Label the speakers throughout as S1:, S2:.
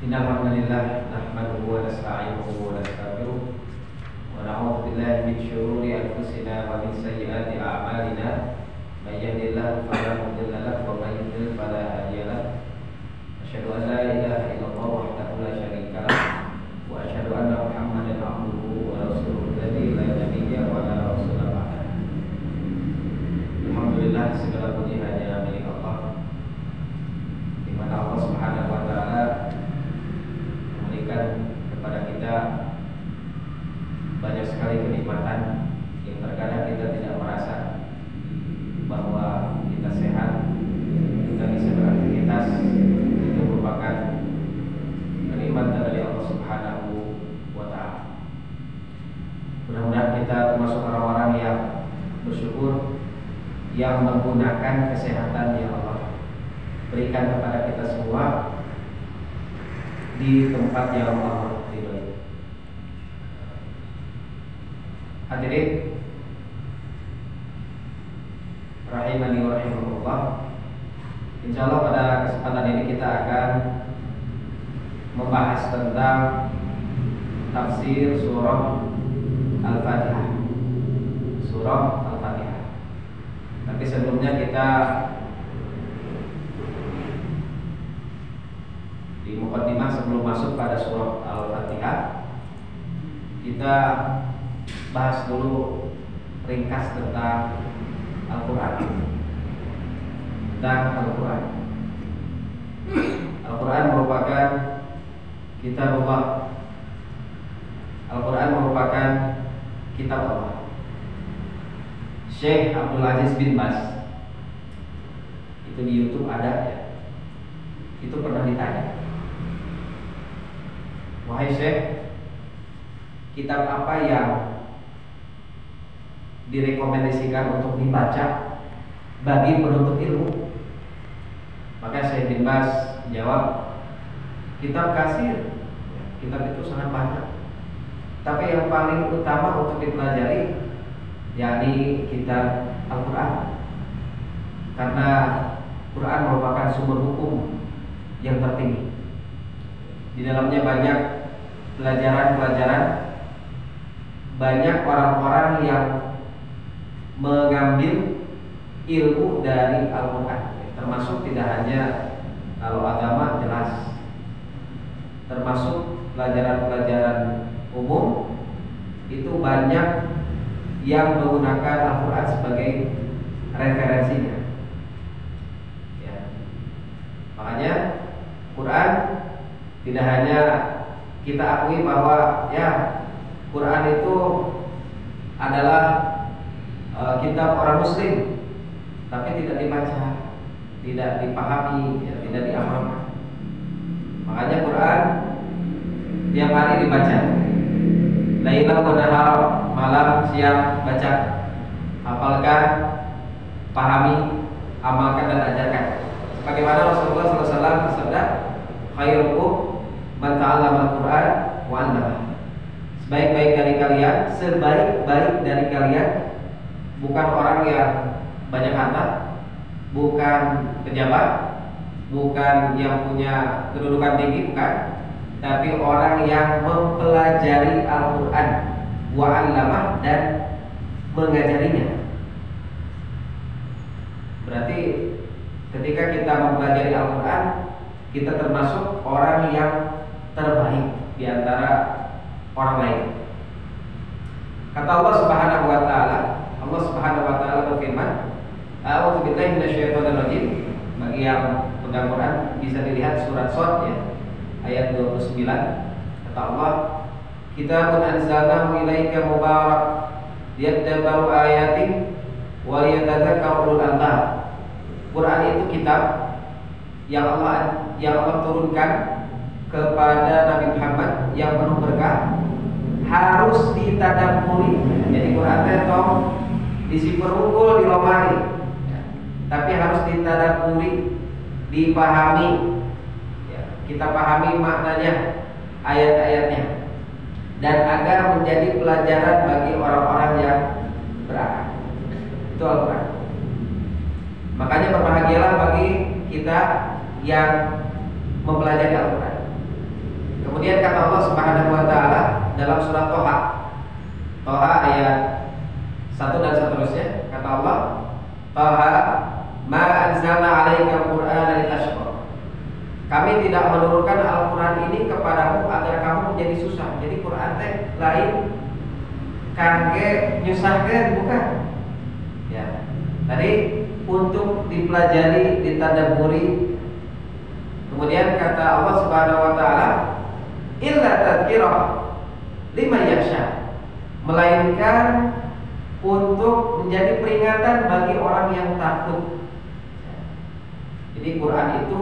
S1: Innal hamdalillah nahmaduhu wa nasta'inuhu wa nastaghfiruh wa na'udzu billahi min shururi anfusina wa min sayyiati a'malina may yahdihillahu fala mudilla lahu wa may yudlil fala hadiya lahu asyhadu an la ilaha illallah wahdahu la syarika lahu wa asyhadu anna Muhammadan abduhu wa rasuluhu alladzi la nabiyya wa la rasula ba'dahu. Alhamdulillah, segala puji hanya milik Allah, di mana Allah Subhanahu wa taala memberikan kepada kita banyak sekali kenikmatan yang terkadang kita tidak merasa bahwa kita sehat, kita bisa beraktivitas. Itu merupakan kenikmatan dari Allah Subhanahu wa taala. Mudah-mudahan kita termasuk orang-orang yang bersyukur, yang menggunakan kesehatan yang Allah berikan kepada kita semua di tempat yang Allah ridhoi. Hadirin rahimani wa rahimakumullah. Insyaallah pada kesempatan ini kita akan membahas tentang tafsir surah Al-Fatihah. Surah Al-Fatihah. Tapi sebelumnya kita di mukaddimah sebelum masuk pada surah Al-Fatihah, kita bahas dulu ringkas tentang Al-Quran. Al-Quran merupakan kitab Allah. Al-Quran merupakan kitab Allah. Syekh Abdul Aziz bin Baz, itu di YouTube ada ya, itu pernah ditanya, wahai Syekh, kitab apa yang direkomendasikan untuk dibaca bagi penuntut ilmu? Maka Syekh bin Baz jawab, kitab kasir. Kitab itu sangat banyak, tapi yang paling utama untuk dipelajari yakni kitab Al-Quran, karena Quran merupakan sumber hukum yang tertinggi. Di dalamnya banyak pelajaran-pelajaran, banyak orang-orang yang mengambil ilmu dari Al-Quran, termasuk tidak hanya kalau agama jelas, termasuk pelajaran-pelajaran umum itu banyak yang menggunakan Al-Quran sebagai referensinya ya. Makanya Quran tidak hanya kita akui bahwa ya Quran itu adalah kitab orang muslim, tapi tidak dibaca, tidak dipahami ya, tidak diamalkan. Makanya Quran tiap hari dibaca, lailan wa nahar, malam siang baca, hafalkan, pahami, amalkan dan ajarkan. Sebagaimana Rasulullah SAW bersabda, khairukum man ta'allama al-Quran wa 'allama. Sebaik-baik dari kalian, sebaik-baik dari kalian bukan orang yang banyak harta, bukan pejabat, bukan yang punya kedudukan tinggi, bukan, tapi orang yang mempelajari Al-Quran wa 'allama dan mengajarinya. Berarti ketika kita mempelajari Al-Quran, kita termasuk orang yang terbaik di antara orang lain. Kata Allah Subhanahu wa taala, Allah Subhanahu wa taala berfirman, a'udzu billahi minasyaitonir rajim. Bagi yang pegang Quran bisa dilihat surat Shad ya, ayat 29. Kata Allah, kitabun anzalnahu ilaika mubarak liyadabbaru ayatihi wa liyatadzakkara ulul albab. Quran itu kitab yang Allah turunkan kepada Nabi Muhammad yang penuh berkah, harus ditadabburi. Jadi Quran itu disimpan unggul di lemari, tapi harus ditadabburi, dipahami ya, kita pahami maknanya, ayat-ayatnya, dan agar menjadi pelajaran bagi orang-orang yang berakal. Itu Al-Quran. Makanya berbahagialah bagi kita yang mempelajari Al-Quran. Kemudian kata Allah Subhanahu wa taala dalam surat Toha, ayat 1 dan seterusnya, kata Allah, Toha ma anzalna 'alaikal qur'ana litashqa. Kami tidak menurunkan Al-Qur'an ini kepadamu agar kamu menjadi susah. Jadi Qur'an teh lain kangge nyusahkeun, bukan. Ya. Tadi untuk dipelajari, ditadabburi. Kemudian kata Allah Subhanahu wa taala, illa tadhkirah liman yakhsha, melainkan untuk menjadi peringatan bagi orang yang takut. Jadi Quran itu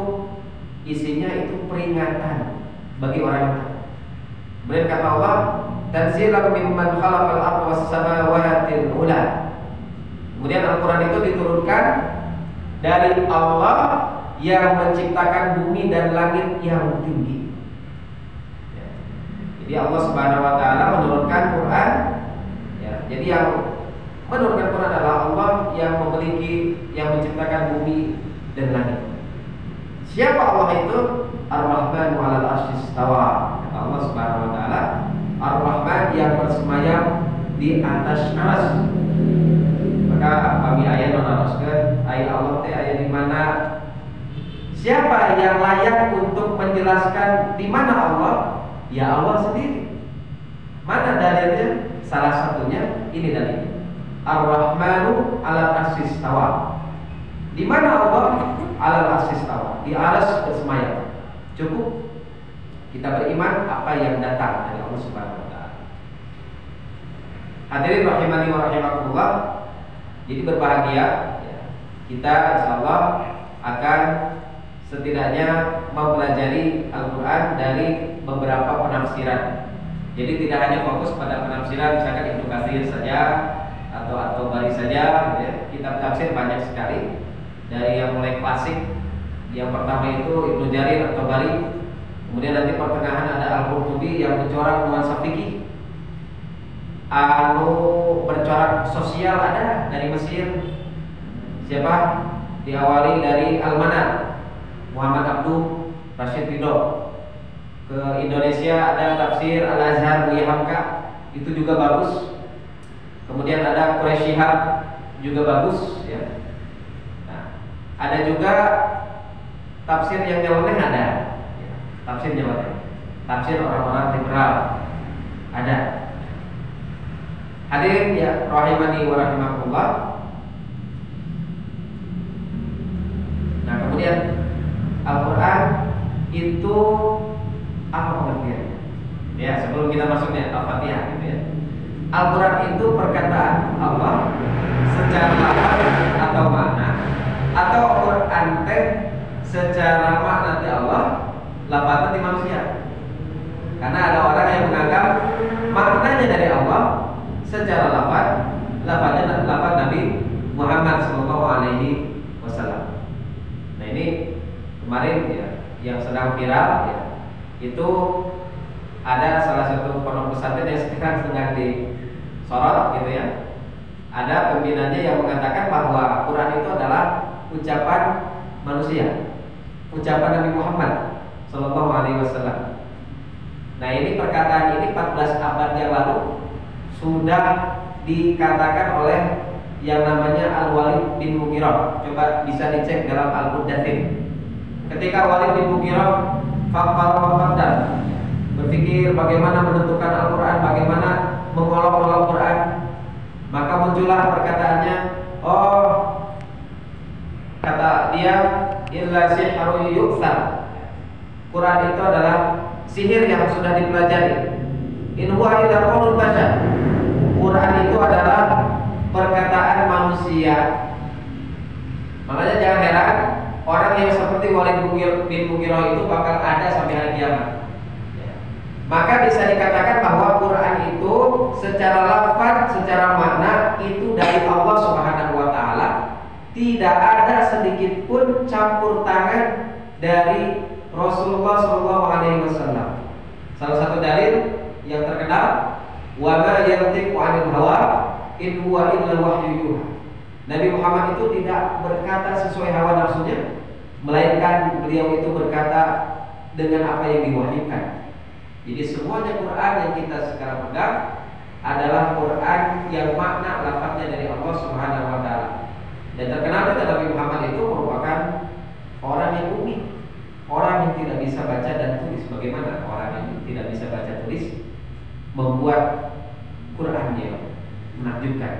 S1: isinya itu peringatan bagi orang yang takut. Kemudian kata Allah, tanzilan mimman khalaqal arda was samawati ula. Kemudian Al-Quran itu diturunkan dari Allah yang menciptakan bumi dan langit yang tinggi. Ya. Jadi Allah Subhanahu wa taala menurunkan Quran. Ya. Jadi yang menurunkan Quran adalah Allah yang memiliki, yang menciptakan bumi dan langit. Siapa Allah itu? Ar-Rahman 'alal 'arsy istawa. Kata Allah Subhanahu wa taala, Ar-Rahman yang bersemayam di atas arsy. Maka kami ayat meneruskan ayat Allah teh ayat di mana, siapa yang layak untuk menjelaskan di mana Allah? Ya Allah sendiri. Mana dalilnya? Salah satunya ini dalilnya. Ar-Rahmanu 'alal 'arsy istawa. Di mana Allah? 'Alal 'arsy istawa. Di arsy bersemayam. Cukup kita beriman apa yang datang dari Allah Subhanahu wa taala. Hadirin rahimani wa rahimakumullah. Jadi berbahagia ya, kita insyaallah akan setidaknya mempelajari Al-Quran dari beberapa penafsiran. Jadi tidak hanya fokus pada penafsiran misalkan Ibnu Katsir saja atau Bari saja, gitu ya. Kitab tafsir banyak sekali. Dari yang mulai klasik, yang pertama itu Ibnu Jarir atau Bari. Kemudian nanti pertengahan ada Al-Qurtubi yang bercorak nuansa fikih. Bercorak sosial ada dari Mesir. Siapa? Diawali dari Al-Manar, Muhammad Abduh Rashid Ridho. Ke Indonesia ada tafsir Al-Azhar Buya Hamka, itu juga bagus. Kemudian ada Quraisy Shihab, juga bagus ya. Nah, ada juga tafsir yang nyeleneh ada ya. Tafsir nyeleneh, tafsir orang-orang liberal ada. Hadirin ya rahimani wa rahimakumullah. Nah, kemudian Al-Quran itu apa pengertiannya? Ya, sebelum kita masuknya Al-Fatihah gitu ya. Al-Quran itu perkataan Allah secara lafaz atau makna, atau Quran teh secara makna di Allah, lafaznya di manusia. Karena ada orang yang menganggap maknanya dari Allah secara lafaznya lafaz Nabi Muhammad SAW. Nah, ini kemarin ya yang sedang viral ya, itu ada salah satu pondok pesantren yang sekarang sedang disorot gitu ya. Ada pimpinannya yang mengatakan bahwa Quran itu adalah ucapan manusia, ucapan Nabi Muhammad SAW. Nah, ini perkataan ini 14 abad yang lalu sudah dikatakan oleh yang namanya Al-Walid bin Mughirah. Coba bisa dicek dalam Al-Muddathir. Ketika Walid bin Mughirah berpikir bagaimana menentukan Al-Quran, bagaimana mengolok-olok Al-Quran, maka muncullah perkataannya, oh, kata dia, illa sihrun yu'thar. Quran itu adalah sihir yang sudah dipelajari. In huwa illa qaulun bashar. Quran itu adalah perkataan manusia. Makanya jangan heran orang yang seperti Walid bin Mughirah itu bakal ada sampai hari kiamat. Maka bisa dikatakan bahwa Quran itu secara lafaz, secara makna itu dari Allah Subhanahu wa taala. Tidak ada sedikit pun campur tangan dari Rasulullah SAW. Salah satu dalil yang terkenal, wa ma yantiqu 'anil hawa in huwa illa wahyu yuha. Nabi Muhammad itu tidak berkata sesuai hawa nafsunya, melainkan beliau itu berkata dengan apa yang diwahyukan. Jadi semuanya Quran yang kita sekarang pegang adalah Quran yang makna lafaznya dari Allah Subhanahu wa taala. Dan terkenal Nabi Muhammad itu merupakan orang yang ummi, orang yang tidak bisa baca dan tulis. Bagaimana orang yang tidak bisa baca tulis membuat Quran yang menakjubkan?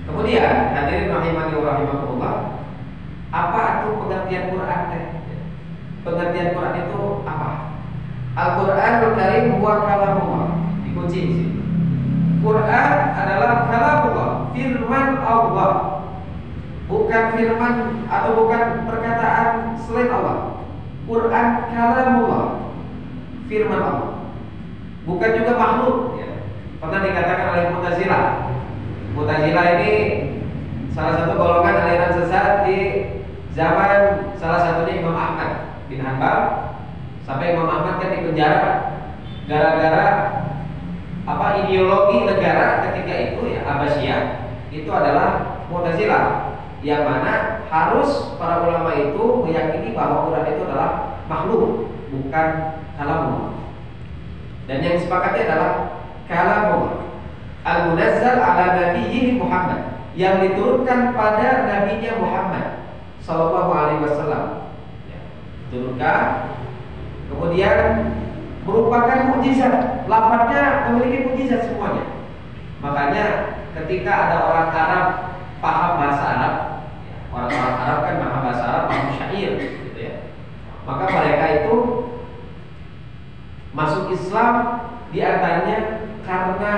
S1: Kemudian hadirin rahimani wa rahimakumullah, apa itu pengertian Quran? Pengertian Quran itu apa? Al-Qur'anul Karim huwa kalamullah. Dikunci di sini. Quran adalah kalamullah, firman Allah. Bukan firman atau bukan perkataan selain Allah. Quran kalamullah, firman Allah. Bukan juga makhluk ya. Pernah dikatakan oleh Mu'tazilah. Mu'tazilah ini salah satu golongan aliran sesat di zaman salah satunya Imam Ahmad bin Hanbal. Sampai Imam Ahmad kan dipenjara gara-gara ideologi negara ketika itu ya, Abbasiyah. Itu adalah Mu'tazilah, yang mana harus para ulama itu meyakini bahwa Quran itu adalah makhluk, bukan kalamullah. Dan yang disepakati adalah kalamullah al-munazzal ala nabiyyi Muhammad, yang diturunkan pada nabinya Muhammad sallallahu alaihi wasallam. Diturunkan, kemudian merupakan mukjizat. Lafaznya memiliki mukjizat semuanya. Makanya ketika ada orang Arab paham bahasa Arab, orang-orang Arab kan paham bahasa Arab, paham syair gitu ya, maka mereka itu masuk Islam diantaranya karena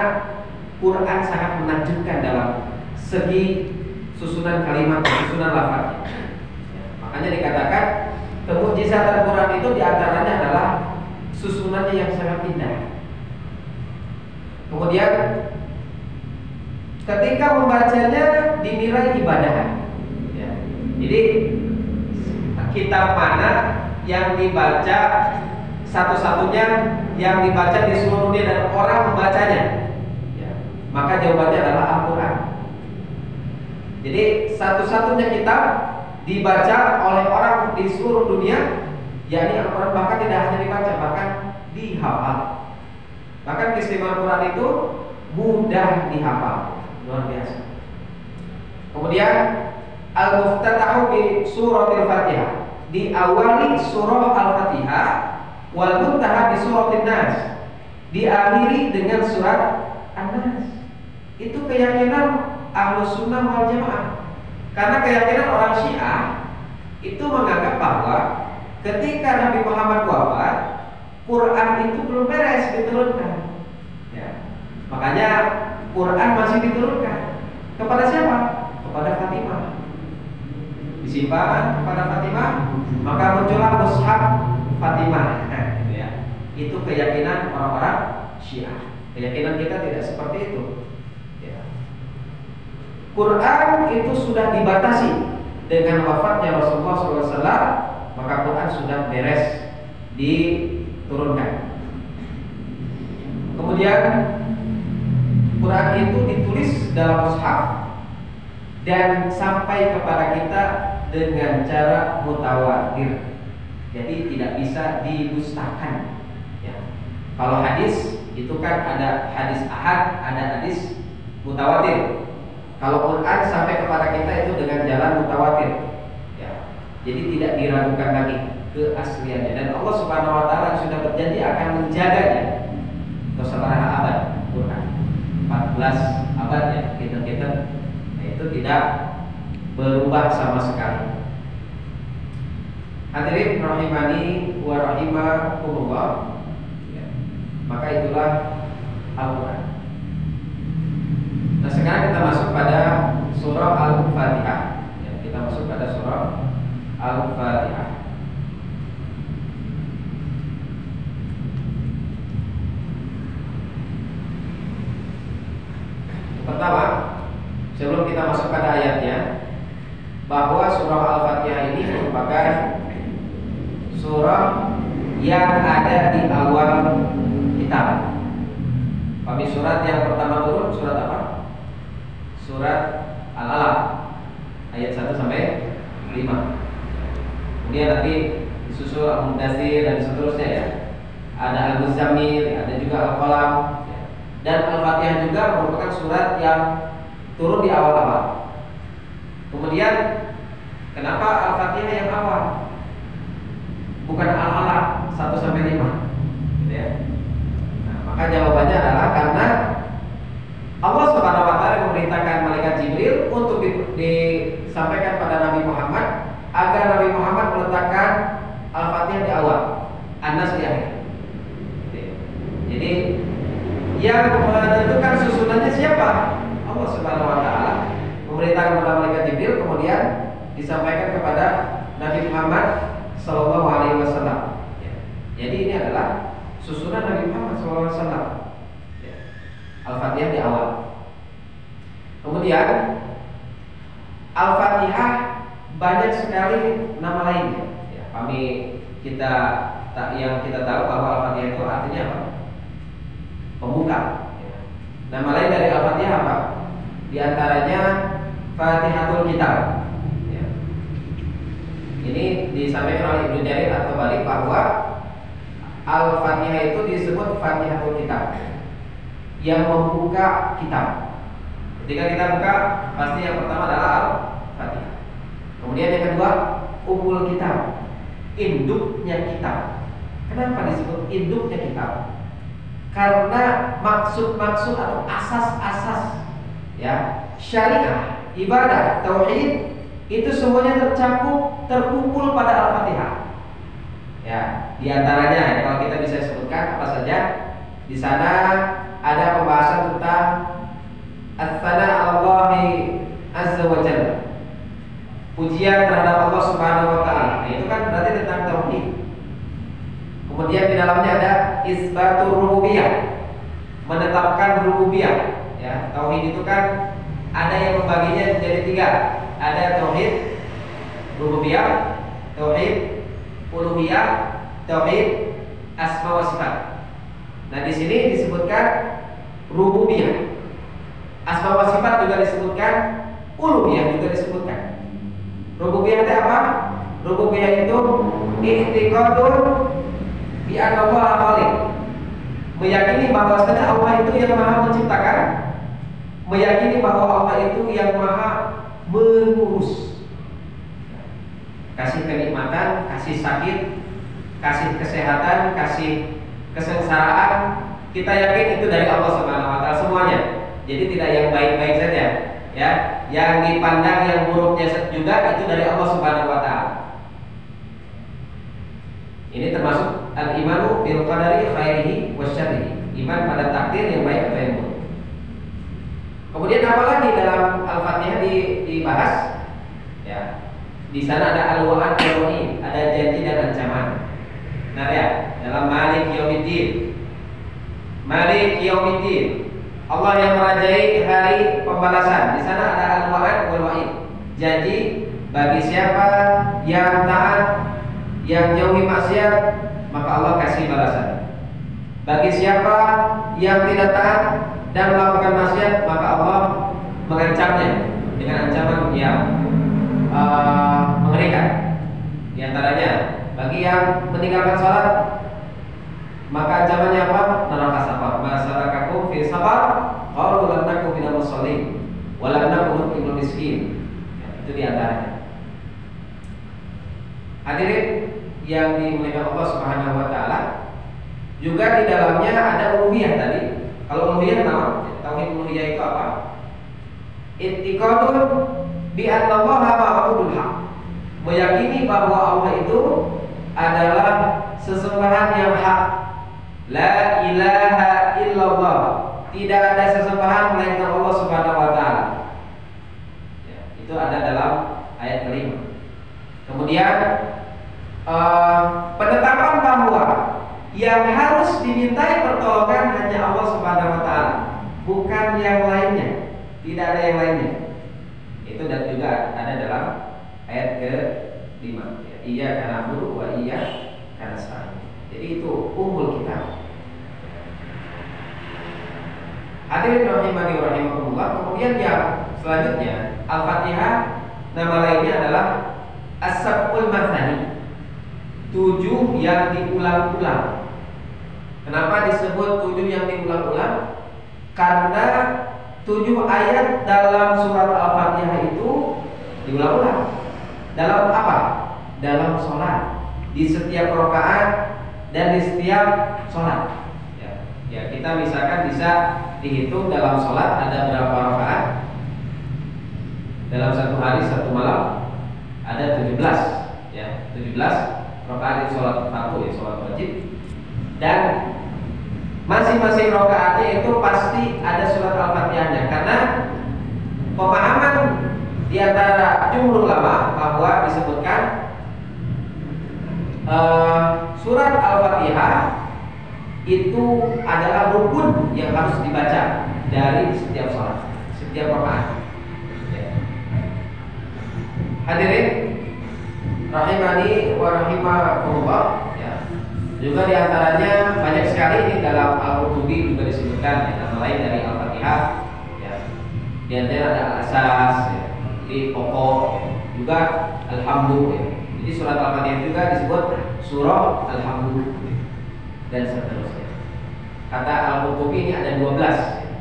S1: Quran sangat menakjubkan dalam segi susunan kalimat, susunan lafaznya. Makanya dikatakan kemukjizatan Quran itu diantaranya adalah susunannya yang sangat indah. Kemudian ketika membacanya dinilai ibadah. Ya. Jadi kitab mana yang dibaca satu-satunya yang dibaca di seluruh dunia dan orang membacanya? Ya. Maka jawabannya adalah Al-Quran. Jadi satu-satunya kitab dibaca oleh orang di seluruh dunia, yakni Al-Quran, bahkan tidak hanya dibaca, bahkan dihafal. Bahkan keistimewaan Quran itu mudah dihafal, luar biasa. Kemudian al-muftatahu bi suratil Fatihah, diawali surah Al-Fatihah, wal muntaha bi suratin Nas, diakhiri dengan surat An-Nas. Itu keyakinan Ahlus Sunnah wal Jamaah. Karena keyakinan orang Syiah itu menganggap bahwa ketika Nabi Muhammad wafat, Quran itu belum beres diturunkan. Ya. Makanya Quran masih diturunkan kepada siapa? Kepada Fatimah. Disimpan kepada Fatimah, maka muncullah mushaf Fatimah. Ya. Itu keyakinan orang-orang Syiah. Keyakinan kita tidak seperti itu. Quran itu sudah dibatasi dengan wafatnya Rasulullah SAW, maka Quran sudah beres diturunkan. Kemudian Quran itu ditulis dalam mushaf dan sampai kepada kita dengan cara mutawatir. Jadi tidak bisa didustakan. Ya. Kalau hadis itu kan ada hadis ahad, ada hadis mutawatir. Kalau Quran sampai kepada kita itu dengan jalan mutawatir, ya. Jadi tidak diragukan lagi keasliannya. Dan Allah Subhanahu Wa Taala sudah berjanji akan menjaganya untuk setengah abad Quran, 14 abad ya, kita itu tidak berubah sama sekali. Hadirin rahimani wa rahimakumullah, ya. Maka itulah Al-Quran. Nah sekarang kita masuk pada surah Al-Fatihah. Ya, kita masuk pada surah Al-Fatihah. Pertama, sebelum kita masuk pada ayatnya, bahwa surah Al-Fatihah ini merupakan surah yang ada di awal kitab. Kami surat yang pertama turun surat apa? Surat Al-Alaq ayat 1 sampai 5. Kemudian nanti disusul Al-Mudaththir dan seterusnya ya. Ada Al-Muzammil, ada juga Al-Qalam. Dan Al-Fatihah juga merupakan surat yang turun di awal-awal. Kemudian kenapa Al-Fatihah yang awal? Bukan Al-Alaq 1 sampai 5. Gitu ya. Nah, maka jawabannya adalah karena Allah Subhanahu wa taala memerintahkan malaikat Jibril untuk disampaikan pada Nabi Muhammad agar Nabi Muhammad meletakkan Al-Fatihah di awal, An-Nas di akhir. Jadi yang menentukan susunannya siapa? Allah Subhanahu wa taala memerintahkan kepada malaikat Jibril, kemudian disampaikan kepada Nabi Muhammad sallallahu alaihi wasallam. Jadi ini adalah susunan Nabi Muhammad sallallahu alaihi wasallam. Al-Fatihah di awal. Kemudian Al-Fatihah banyak sekali nama lainnya. Ya, yang kita tahu bahwa Al-Fatihah itu artinya apa? Pembuka. Ya. Nama lain dari Al-Fatihah apa? Di antaranya Fatihatul Kitab. Ya. Ini disampaikan oleh Ibnu Jarir atau Balik bahwa Al-Fatihah itu disebut Fatihatul Kitab, yang membuka kitab. Ketika kita buka, pasti yang pertama adalah Al-Fatihah. Kemudian yang kedua, Ummul Kitab, induknya kitab. Kenapa disebut induknya kitab? Karena maksud-maksud atau asas-asas ya syariah, ibadah, tauhid itu semuanya terkumpul pada Al-Fatihah. Ya, di antaranya kalau kita bisa sebutkan apa saja di sana. Ada pembahasan tentang As-Sana Allahi Azza wa Jalla, pujian terhadap Allah Subhanahu wa taala. Itu kan berarti tentang tauhid. Kemudian di dalamnya ada Isbatur Rububiyah, menetapkan rububiyah. Ya, tauhid itu kan ada yang membaginya menjadi 3. Ada tauhid rububiyah, tauhid uluhiyah, tauhid asma wa sifat. Nah, di sini disebutkan rububiyah, asma wa sifat juga disebutkan, uluhiyah juga disebutkan. Rububiyah itu apa? Rububiyah itu i'tiqadun bi anna Allah khaliq, meyakini bahwasanya Allah itu yang Maha menciptakan, meyakini bahwa Allah itu yang Maha mengurus, kasih kenikmatan, kasih sakit, kasih kesehatan, kasih kesengsaraan, kita yakin itu dari Allah Subhanahu wa taala semuanya. Jadi tidak yang baik-baik saja, ya. Yang dipandang yang buruknya juga itu dari Allah Subhanahu wa taala. Ini termasuk al-imanu bil qadari khairihi wasyarrihi, iman pada takdir yang baik atau yang buruk. Kemudian apa lagi dalam Al-Fatihah dibahas? Ya. Di sana ada al-wa'd wal-wa'id, ada janji dan ancaman. Nah ya, dalam Malik Yaumiddin, Malik Yaumiddin, Allah yang merajai hari pembalasan. Di sana ada al-wa'd wal wa'id, janji bagi siapa yang taat, yang jauhi maksiat, maka Allah kasih balasan. Bagi siapa yang tidak taat dan melakukan maksiat, maka Allah mengancamnya dengan ancaman yang mengerikan. Di antaranya bagi yang meninggalkan sholat, maka ancamannya apa? Neraka safar. Masalakakum fi safar, qalu lam nakum minal musallin wa lam nakum nut'imul miskin. Itu di antaranya. Hadirin yang dimuliakan Allah Subhanahu wa taala, juga di dalamnya ada uluhiyah tadi. Kalau uluhiyah nama, tauhid uluhiyah itu apa? I'tiqadun bi anna Allaha ma'budul haq, meyakini bahwa Allah itu adalah sesembahan yang hak. La ilaha illallah, tidak ada sesembahan melainkan Allah Subhanahu wa taala. Ya, itu ada dalam ayat kelima. Kemudian penetapan bahwa yang harus dimintai pertolongan hanya Allah Subhanahu wa taala, bukan yang lainnya. Tidak ada yang lainnya. Itu dan juga ada dalam ayat ke-5. Iya karena na'budu wa iya karena nasta'in. Jadi itu ummul kitab. Hadirin rahimani wa rahimakumullah. Kemudian yang selanjutnya Al-Fatihah nama lainnya adalah As-Sab'ul Mathani, 7 7 yang diulang-ulang. Kenapa disebut 7 yang diulang-ulang? Karena 7 ayat dalam surat Al-Fatihah itu diulang-ulang. Dalam apa? Dalam sholat, di setiap rakaat dan di setiap sholat. Ya, kita misalkan bisa dihitung dalam sholat ada berapa rakaat. Dalam satu hari satu malam ada 17, ya, 17 rakaat sholat fardu, ya, sholat wajib. Dan masing-masing rakaatnya itu pasti ada surat Al-Fatihahnya, karena pemahaman di antara jumhur ulama bahwa disebutkan surat Al-Fatihah itu adalah rukun yang harus dibaca dari setiap sholat, setiap rakaat. Hadirin rahimani wa rahimakumullah, ya. Juga diantaranya banyak sekali ini dalam Al-Qurtubi juga disebutkan, ya, nama lain dari Al-Fatihah, ya. Di antara ada Al-Asas, ya, di pokok, ya. Juga Alhamdulillah, ya. Jadi surat Al-Fatihah juga disebut surah Alhamdulillah, dan seterusnya. Kata Al-Qurtubi ini ada 12, ya.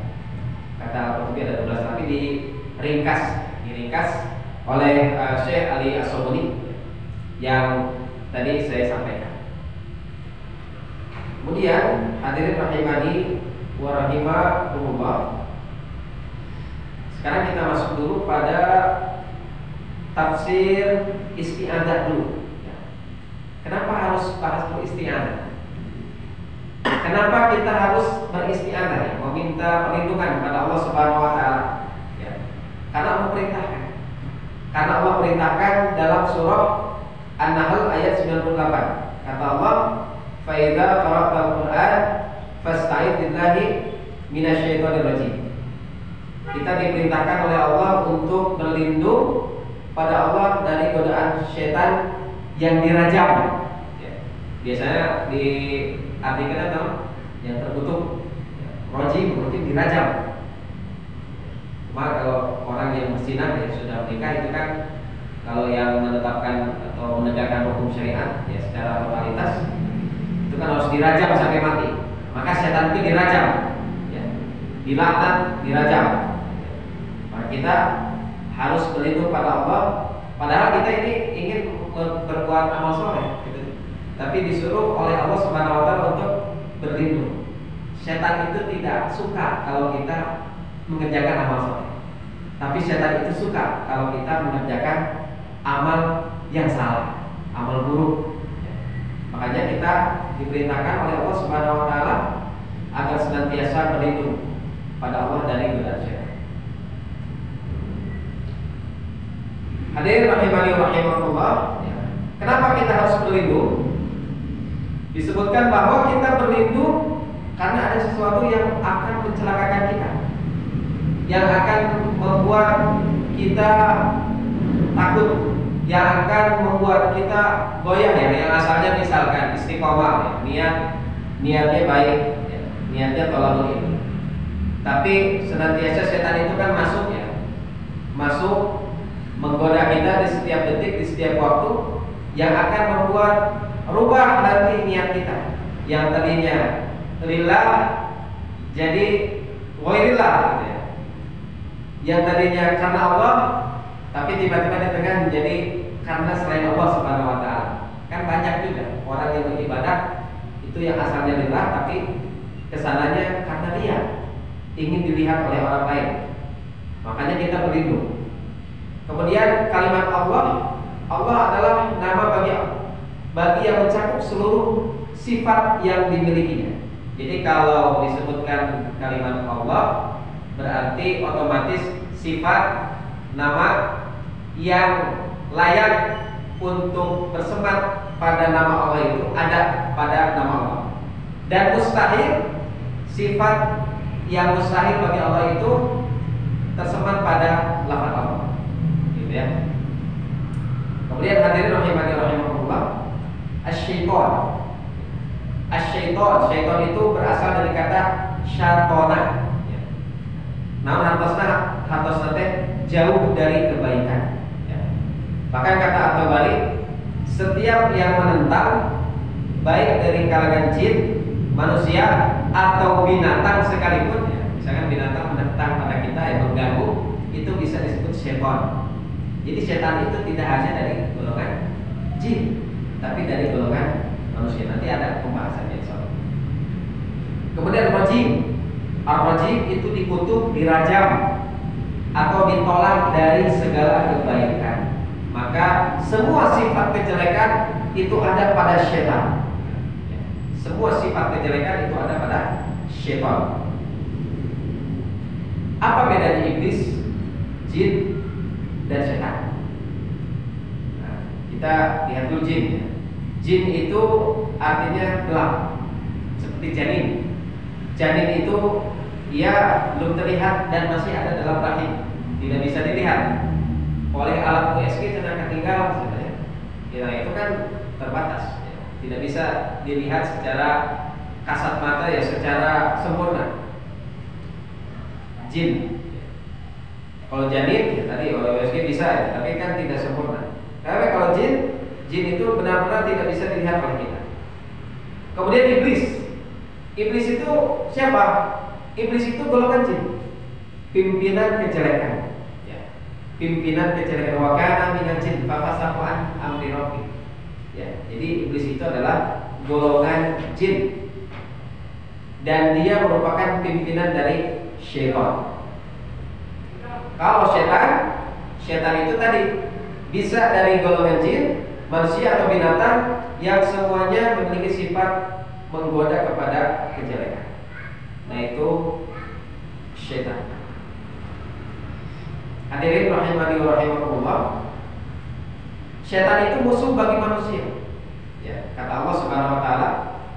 S1: Kata Al-Qurtubi ada 12, tapi diringkas oleh Syekh Ali As-Sobuni yang tadi saya sampaikan. Kemudian hadirin rahimani wa rahimakumullah, sekarang kita masuk dulu pada tafsir isti'adzah dulu. Kenapa harus bahas isti'adzah? Kenapa kita harus beristi'adzah, meminta perlindungan kepada Allah Subhanahu wa taala? Ya. Karena Allah perintahkan. Karena Allah perintahkan dalam surah An-Nahl ayat 98. Kata Allah, "Fa idza qara'tal Qur'an fasta'idz billahi minasyaitonir rajim." Kita diperintahkan oleh Allah untuk berlindung pada Allah dari godaan setan yang dirajam. Ya. Biasanya diartikan apa? Yang terkutuk. Rajim dirajam. Maka kalau orang yang berzinah, ya, sudah menikah, itu kan kalau yang menetapkan atau menegakkan hukum syariat, ya, secara totalitas itu kan harus dirajam sampai mati. Maka setan itu dirajam, ya, dilaknat, dirajam. Maka kita harus berlindung pada Allah. Padahal kita ini ingin berbuat amal soleh, gitu. Tapi disuruh oleh Allah Subhanahu wa taala untuk berlindung. Setan itu tidak suka kalau kita mengerjakan amal soleh, tapi setan itu suka kalau kita mengerjakan amal yang salah, amal buruk. Makanya kita diperintahkan oleh Allah Subhanahu wa taala agar senantiasa berlindung pada Allah dari godaan setan. Hadirin rahimani wa rahimakumullah, kenapa kita harus berlindung? Disebutkan bahwa kita berlindung karena ada sesuatu yang akan mencelakakan kita, yang akan membuat kita takut, yang akan membuat kita goyah, ya, yang asalnya misalkan istiqomah, ya, niatnya baik, ya, niatnya tolong ini, tapi senantiasa setan itu kan masuk, ya, masuk menggoda kita di setiap detik, di setiap waktu, yang akan membuat rubah nanti niat kita yang tadinya lillah jadi ghairillah, gitu ya. Yang tadinya karena Allah, tapi tiba-tiba di tengah menjadi karena selain Allah Subhanahu wa taala. Kan banyak juga orang yang beribadah itu yang asalnya lillah, tapi kesananya karena dia ingin dilihat oleh orang lain. Makanya kita berlindung. Kemudian kalimat Allah adalah nama bagi yang mencakup seluruh sifat yang dimilikinya. Jadi kalau disebutkan kalimat Allah, berarti otomatis sifat, nama yang layak untuk bersemat pada nama Allah itu ada pada nama Allah. Dan mustahil, sifat yang mustahil bagi Allah itu tersemat pada lafaz Allah, gitu ya. Kemudian hadirin rahimani rahimakumullah, syaitan itu berasal dari kata syatona. Namun hartosna teh jauh dari kebaikan. Bahkan kata At-Tabari, setiap yang menentang, baik dari kalangan jin, manusia atau binatang sekalipun, ya, misalkan binatang menentang pada kita yang mengganggu, itu bisa disebut setan. Jadi setan itu tidak hanya dari golongan jin, tapi dari golongan manusia. Nanti ada pembahasannya soal. Kemudian rajim, ar-rajim itu dikutuk, dirajam, atau ditolak dari segala kebaikan. Maka semua sifat kejelekan itu ada pada setan. Semua sifat kejelekan itu ada pada setan. Apa bedanya iblis, jin, dan setan? Nah, kita lihat dulu jin. Jin itu artinya gelap, seperti janin. Janin itu ia belum terlihat dan masih ada dalam rahim, tidak bisa dilihat oleh alat USG sedang ketinggalan sebenarnya. Ya, itu kan terbatas, ya. Tidak bisa dilihat secara kasat mata, ya, secara sempurna. Jin, kalau janin, ya, tadi oleh USG bisa, ya, tapi kan tidak sempurna. Tapi kalau jin itu benar-benar tidak bisa dilihat oleh kita. Kemudian iblis. Iblis itu siapa? Iblis itu golongan jin, pimpinan kejelekan. Ya. Pimpinan kejelekan. Wa kana minal jin fa fasaqa an amri rabbih. Ya. Jadi iblis itu adalah golongan jin dan dia merupakan pimpinan dari syaitan. Kalau setan itu tadi bisa dari golongan jin, manusia atau binatang yang semuanya memiliki sifat menggoda kepada kejelekan. Nah, itu setan. Hadirin rahimani wa rahimakumullah. Setan itu musuh bagi manusia. Ya, kata Allah Subhanahu wa taala,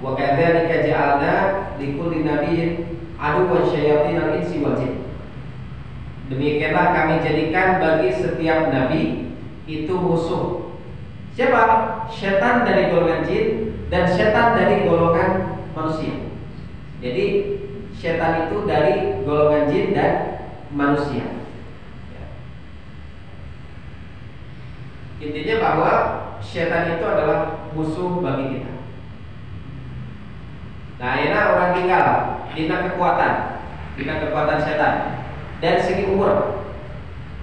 S1: "Wa kadzalika ja'alna likulli nabiyyin aduwwan syayatinal insi wal jin." Demikianlah kami jadikan bagi setiap nabi itu musuh. Siapa? Setan dari golongan jin dan setan dari golongan manusia. Jadi setan itu dari golongan jin dan manusia. Intinya bahwa setan itu adalah musuh bagi kita. Nah, ini orang tinggal dina kekuatan setan dari segi umur.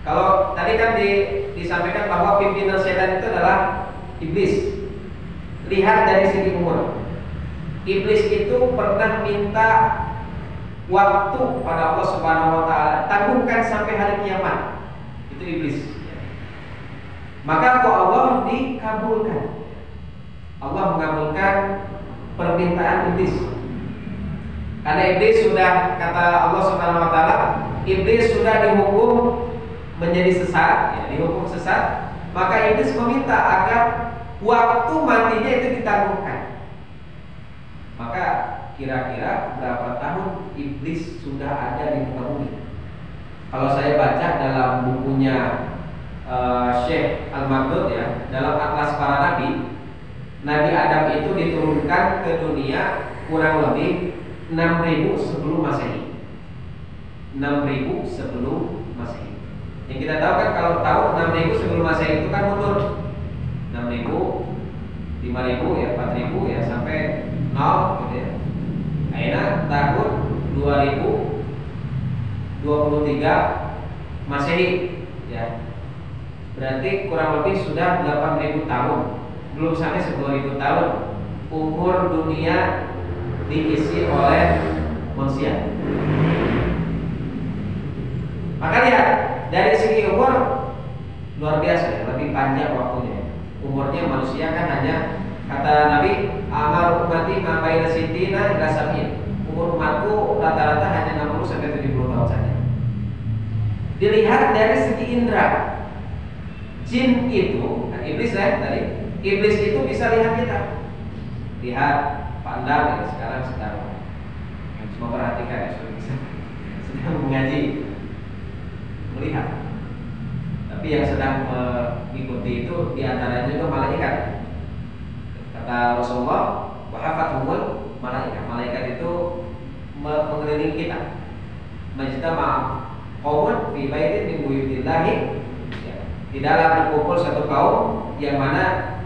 S1: Kalau tadi kan disampaikan bahwa pimpinan setan itu adalah iblis. Lihat dari segi umur. Iblis itu pernah minta waktu pada Allah Subhanahu wa taala, tangguhkan sampai hari kiamat. Itu iblis. Maka doa Allah dikabulkan. Allah mengabulkan permintaan iblis. Karena iblis sudah, kata Allah Subhanahu wa taala, iblis sudah dihukum menjadi sesat, ya, dihukum sesat, maka iblis meminta agar waktu matinya itu ditangguhkan. Maka kira-kira berapa tahun iblis sudah ada di muka bumi? Kalau saya baca dalam bukunya Syekh Al-Maghdud, ya, dalam Atlas Para Nabi, Nabi Adam itu diturunkan ke dunia kurang lebih 6.000 sebelum Masehi. 6.000 sebelum Masehi. Yang kita tahu kan, kalau tahu 6.000 sebelum Masehi itu kan mundur 6.000, 5.000, ya, 4.000, ya, sampai 0 gitu, ya. Akhirnya tahun 2023 Masehi, ya. Berarti kurang lebih sudah 8.000 tahun, belum sampai 10.000 tahun umur dunia diisi oleh manusia. Maka lihat dari segi umur luar biasa, ya, lebih panjang waktunya. Umurnya manusia kan hanya, kata Nabi, amal ummati ma baina sittina ila sab'in. Umur umatku rata-rata hanya 60 sampai 70 tahun saja. Dilihat dari segi indera. Jin itu, kan iblis, ya, tadi. Iblis itu bisa lihat kita. Lihat, pandang, ya, sekarang sedang memperhatikan, ya, sedang mengaji, melihat. Tapi yang sedang mengikuti itu diantaranya juga malaikat. Kata Rasulullah, wahafathumul malaikat. Malaikat itu mengelilingi kita. Majtama qaumun fi baitin min buyutillahi. Tidaklah berkumpul satu kaum yang mana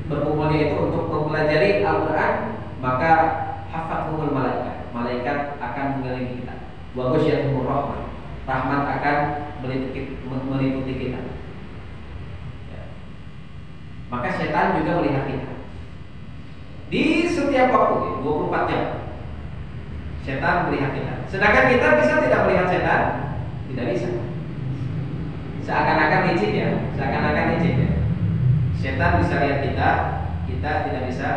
S1: berkumpulnya itu untuk mempelajari Al-Quran, maka hafathumul malaikat, malaikat akan mengelilingi kita. Wa ghasyiyatuhumur rahmah, rahmat akan meliputi kita. Ya. Maka setan juga melihat kita di setiap waktu, 24 jam. Setan melihat kita. Sedangkan kita bisa tidak melihat setan? Tidak bisa. Seakan-akan licin ya, seakan-akan licin ya. Setan bisa lihat kita, kita tidak bisa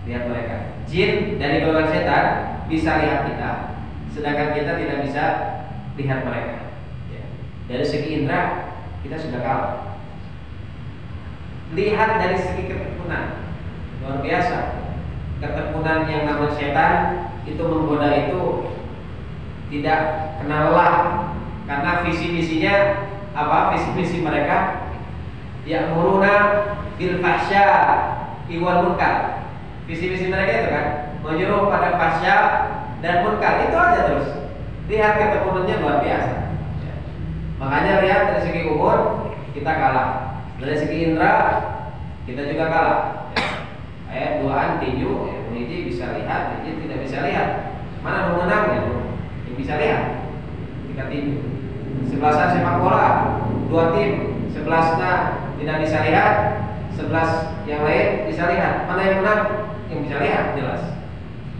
S1: lihat mereka. Jin dari golongan setan bisa lihat kita, sedangkan kita tidak bisa lihat mereka. Ya. Dari segi indera kita sudah kalah. Lihat dari segi ketekunan, luar biasa. Ketekunan yang namanya setan itu menggoda itu tidak kenal lelah, karena visi-misinya apa? Visi-misi mereka ya'muruna bil fahsya wal munkar. Visi-misi mereka itu kan menyuruh pada fahsya dan munkar, itu aja terus. Lihat ketekunannya luar biasa. Ya. Makanya lihat dari segi umur kita kalah, dari segi indera kita juga kalah. Ya. Duaan tinju, ya, ini bisa lihat, ini tidak bisa lihat. Mana pemenangnya? Yang bisa lihat kita tinju. 11-an sepak bola, 2 tim, 11-nya tidak bisa lihat, 11 yang lain bisa lihat. Mana yang menang? Yang bisa lihat jelas.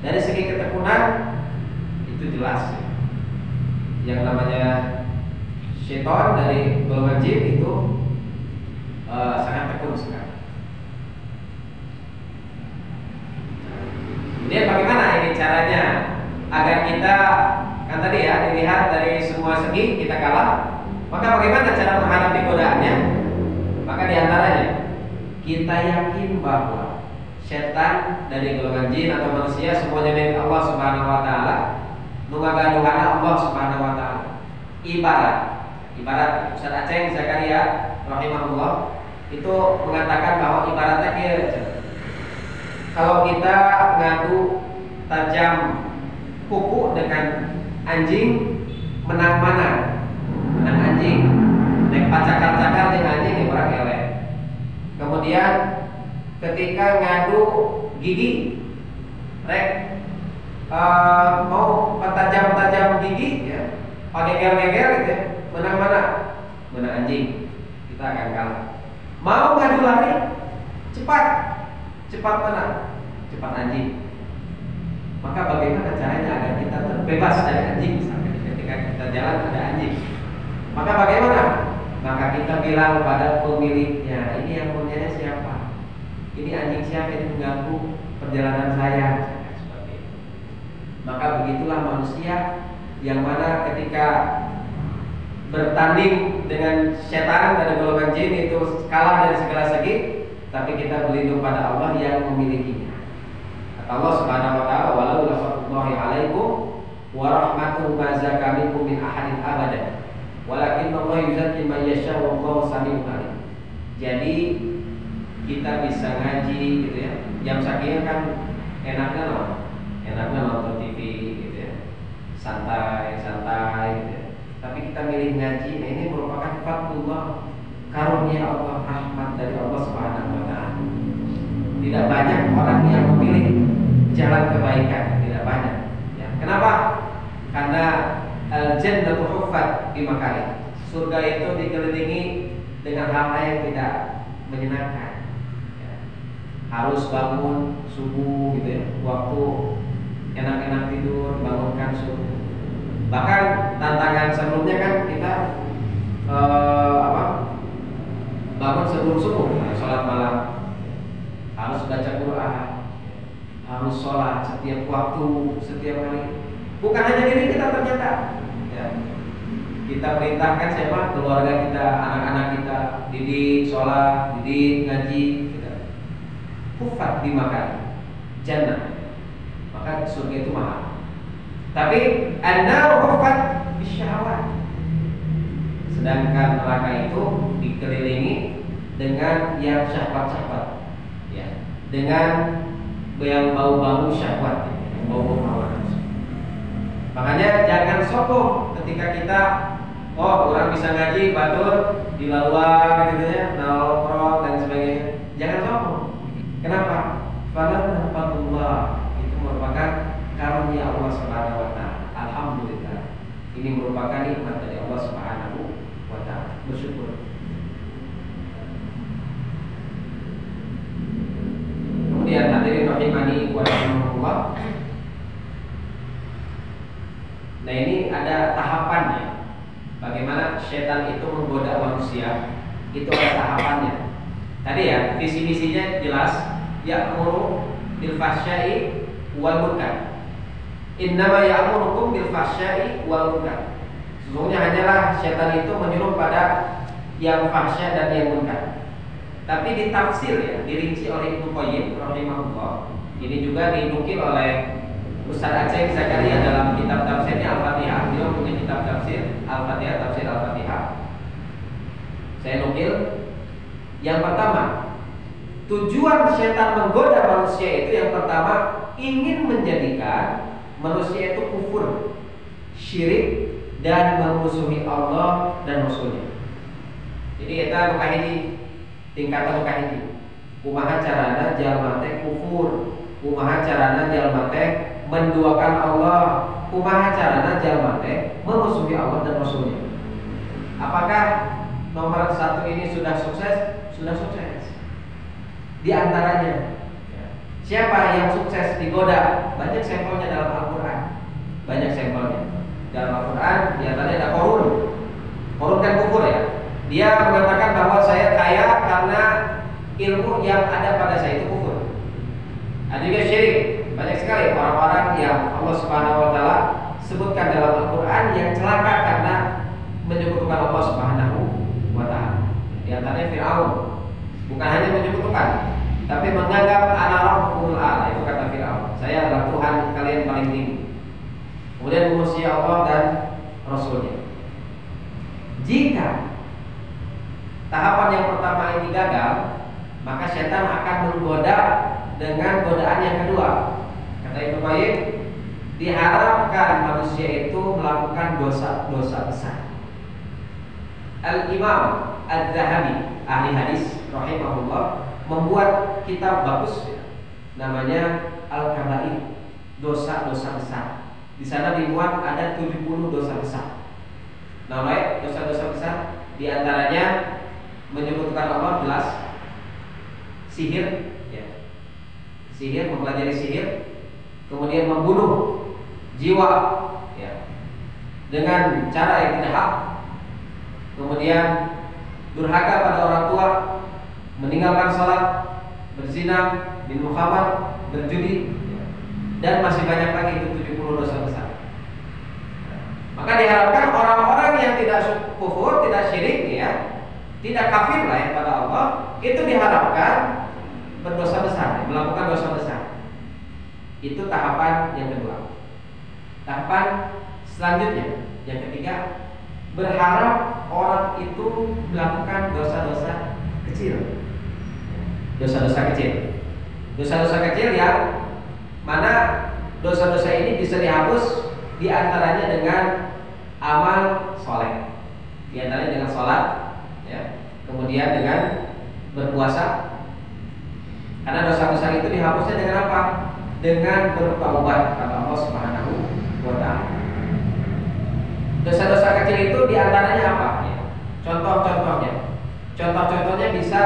S1: Dari segi ketekunan itu jelas. Yang namanya syaitan dari golongan jin itu sangat tekun sekali. Kemudian bagaimana ini caranya agar kita, kan tadi ya, dilihat dari semua segi kita kalah. Maka bagaimana cara menghadapi godaannya? Maka diantaranya kita yakin bahwa setan dari golongan jin atau manusia semuanya milik Allah Subhanahu wa taala, nungagaduhan Allah Subhanahu wa taala. Ibarat Ustaz Aceh Zakaria rahimahullah itu mengatakan bahwa ibaratnya kalau kita ngadu tajam kuku dengan anjing, menang mana? Menang anjing. Nek pacakar-cakar dengan anjing yang orang elek. Kemudian ketika ngadu gigi, rek mau tajam-tajam gigi ya, pakai geger-geger gitu ya, menang mana? Menang anjing. Kita akan kalah. Mau ngadu lari, cepat mana? Cepat anjing. Maka bagaimana caranya agar kita terbebas dari anjing? Misalnya ketika kita jalan ada anjing, maka bagaimana? Maka kita bilang pada pemiliknya, ini yang punyanya siapa? Ini anjing siapa yang mengganggu perjalanan saya? Seperti itu. Maka begitulah manusia yang mana ketika bertanding dengan setan dari golongan jin itu kalah dari segala segi, tapi kita berlindung pada Allah yang memilikinya. Kata Allah Subhanahu wa taala, "Walau la fadlullahi 'alaikum wa rahmatuhu ma zaka minkum min ahadin abadan. Walakin Allah yuzakki man yasha wa Allahu sami'un 'alim." Jadi kita bisa ngaji gitu ya. Jam segini kan enaknya nonton TV gitu ya. Santai gitu ya. Tapi kita milih ngaji, nah ini merupakan fadlullah, karunia Allah, rahmat dari Allah Subhanahu wa taala. Tidak banyak orang yang memilih jalan kebaikan, tidak banyak. Ya. Kenapa? Karena al-jannatu huffat bi makarih. Surga itu dikelilingi dengan hal-hal yang tidak menyenangkan. Ya. Harus bangun subuh gitu ya, waktu enak-enak tidur, bangunkan subuh. Bahkan tantangan sebelumnya kan kita bangun sebelum subuh, sholat malam, harus baca Quran, harus sholat setiap waktu, setiap hari. Bukan hanya diri kita ternyata, ya. Kita perintahkan siapa? Keluarga kita, anak-anak kita, didik sholat, didik ngaji. Kufat dimakan jannah, maka surga itu mahal. Tapi anda kufat bisyahwat. Sedangkan neraka itu dikelilingi dengan yang syahwat-syahwat, ya, dengan yang bau-bau syahwat, bau-bau hawa nafsu. Makanya jangan sombong ketika kita, orang bisa ngaji, batur, di luar gitu ya, nongkrong dan sebagainya. Jangan sombong. merupakan nikmat dari Allah Subhanahu wa taala. Bersyukur. Kemudian hadirin rahimani wa rahimakumullah. Nah, ini ada tahapannya. Bagaimana setan itu menggoda manusia? Itu ada tahapannya. Tadi ya, visi misinya jelas, ya'muru bil fahsya'i wal munkar. Innama ya'murukum bil fahsya'i wal munkar. Sesungguhnya hanyalah setan itu menyuruh pada yang fahsya dan yang munkar. Tapi ditafsir ya, dirinci oleh Ibnu Qayyim rahimahullah. Ini juga dinukil oleh Ustaz Aceh Zakaria dalam kitab tafsirnya Al-Fatihah. Beliau punya kitab tafsir Al-Fatihah, tafsir Al-Fatihah. Saya nukil. Yang pertama, tujuan setan menggoda manusia itu yang pertama ingin menjadikan manusia itu kufur, syirik, dan memusuhi Allah dan Rasulnya. Jadi kita mukahidi tingkatan mukahidi. Kumaha carana jalma teh kufur, kumaha carana jalma teh menduakan Allah, kumaha carana jalma teh memusuhi Allah dan Rasulnya. Apakah nomor satu ini sudah sukses? Sudah sukses. Di antaranya, siapa yang sukses digoda? Banyak sampelnya dalam Al-Quran. Banyak sampelnya dalam Al-Quran. Di antaranya ada Qarun. Qarun kan kufur ya. Dia mengatakan bahwa saya kaya karena ilmu yang ada pada saya itu kufur. Ada juga syirik. Banyak sekali orang-orang yang Allah Subhanahu wa taala sebutkan dalam Al-Quran yang celaka karena menyebutkan Allah Subhanahu wa taala. Di antaranya Fir'aun. Bukan hanya menyebutkan, tapi menganggap ana rabbukumul a'la, itu kata Fir'aun. Saya adalah Tuhan kalian paling tinggi. Kemudian memusuhi Allah dan Rasulnya. Jika tahapan yang pertama ini gagal, maka setan akan menggoda dengan godaan yang kedua. Kata Ibnu Qayyim, diharapkan manusia itu melakukan dosa-dosa besar. Al-Imam Al-Zahabi, ahli hadis rahimahullah, membuat kitab bagus namanya Al-Kabair, dosa-dosa besar. Di sana dimuat ada 70 dosa besar. Namanya dosa-dosa besar, di antaranya menyebutkan Allah jelas, sihir, ya. Sihir, mempelajari sihir, kemudian membunuh jiwa, ya, dengan cara yang tidak hak, kemudian durhaka pada orang tua, meninggalkan salat, berzina, minum khamar, berjudi, ya. Dan masih banyak lagi itu 70 dosa besar. Maka diharapkan orang-orang yang tidak kufur, tidak syirik, ya, tidak kafir lah ya pada Allah, itu diharapkan berdosa besar, melakukan dosa besar. Itu tahapan yang kedua. Tahapan selanjutnya, yang ketiga, berharap orang itu melakukan dosa-dosa kecil. Dosa-dosa kecil. Dosa-dosa kecil yang mana dosa-dosa ini bisa dihapus di antaranya dengan amal soleh. Di antaranya dengan sholat, ya. Kemudian dengan berpuasa. Karena dosa besar itu dihapusnya dengan apa? Dengan bertaubat, kata Allah Subhanahu wa taala. Dosa-dosa kecil itu diantaranya apa? Ya. Contoh-contohnya bisa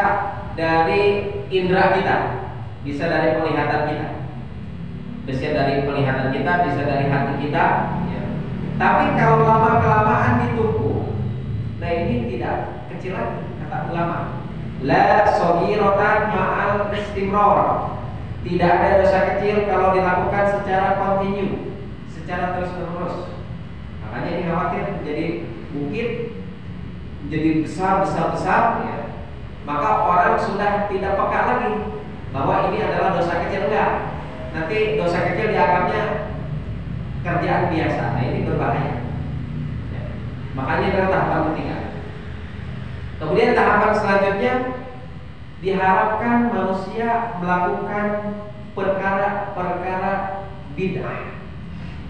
S1: dari indera kita, bisa dari penglihatan kita, bisa dari penglihatan kita, bisa dari hati kita. Ya. Tapi kalau lama kelamaan ditumpuk, nah ini tidak kecil lagi, kata ulama. La shaghiratan ma'al istimrar. Tidak ada dosa kecil kalau dilakukan secara kontinu, secara terus-menerus. Makanya ini khawatir menjadi bukit, menjadi besar, ya. Maka orang sudah tidak peka lagi bahwa ini adalah dosa kecil, enggak. Nanti dosa kecil dianggapnya kerjaan biasa. Nah ini berbahaya, ya. Makanya adalah tahapan ketiga. Kemudian tahapan selanjutnya, diharapkan manusia melakukan perkara-perkara bid'ah,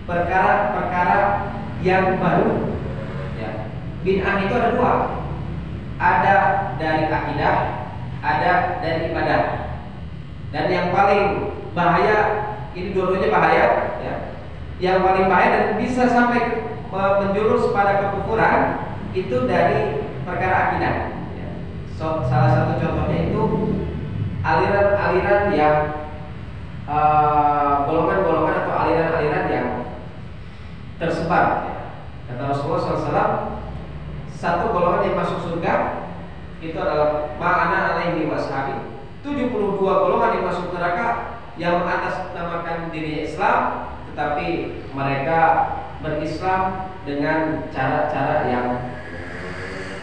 S1: perkara-perkara yang baru, ya. Bid'ah itu ada dua, ada dari akidah, ada dari ibadah. Dan yang paling bahaya, ini dua-duanya bahaya, ya. Yang paling bahaya dan bisa sampai menjurus pada kekufuran itu dari perkara akidah. Ya. Salah satu contohnya itu aliran-aliran yang golongan-golongan atau aliran-aliran yang tersebar. Ya. Kata Rasulullah SAW, satu golongan yang masuk surga itu adalah ma'ana alaihi washabi. 72 golongan yang masuk neraka yang mengatasnamakan dirinya Islam, tetapi mereka berislam dengan cara-cara yang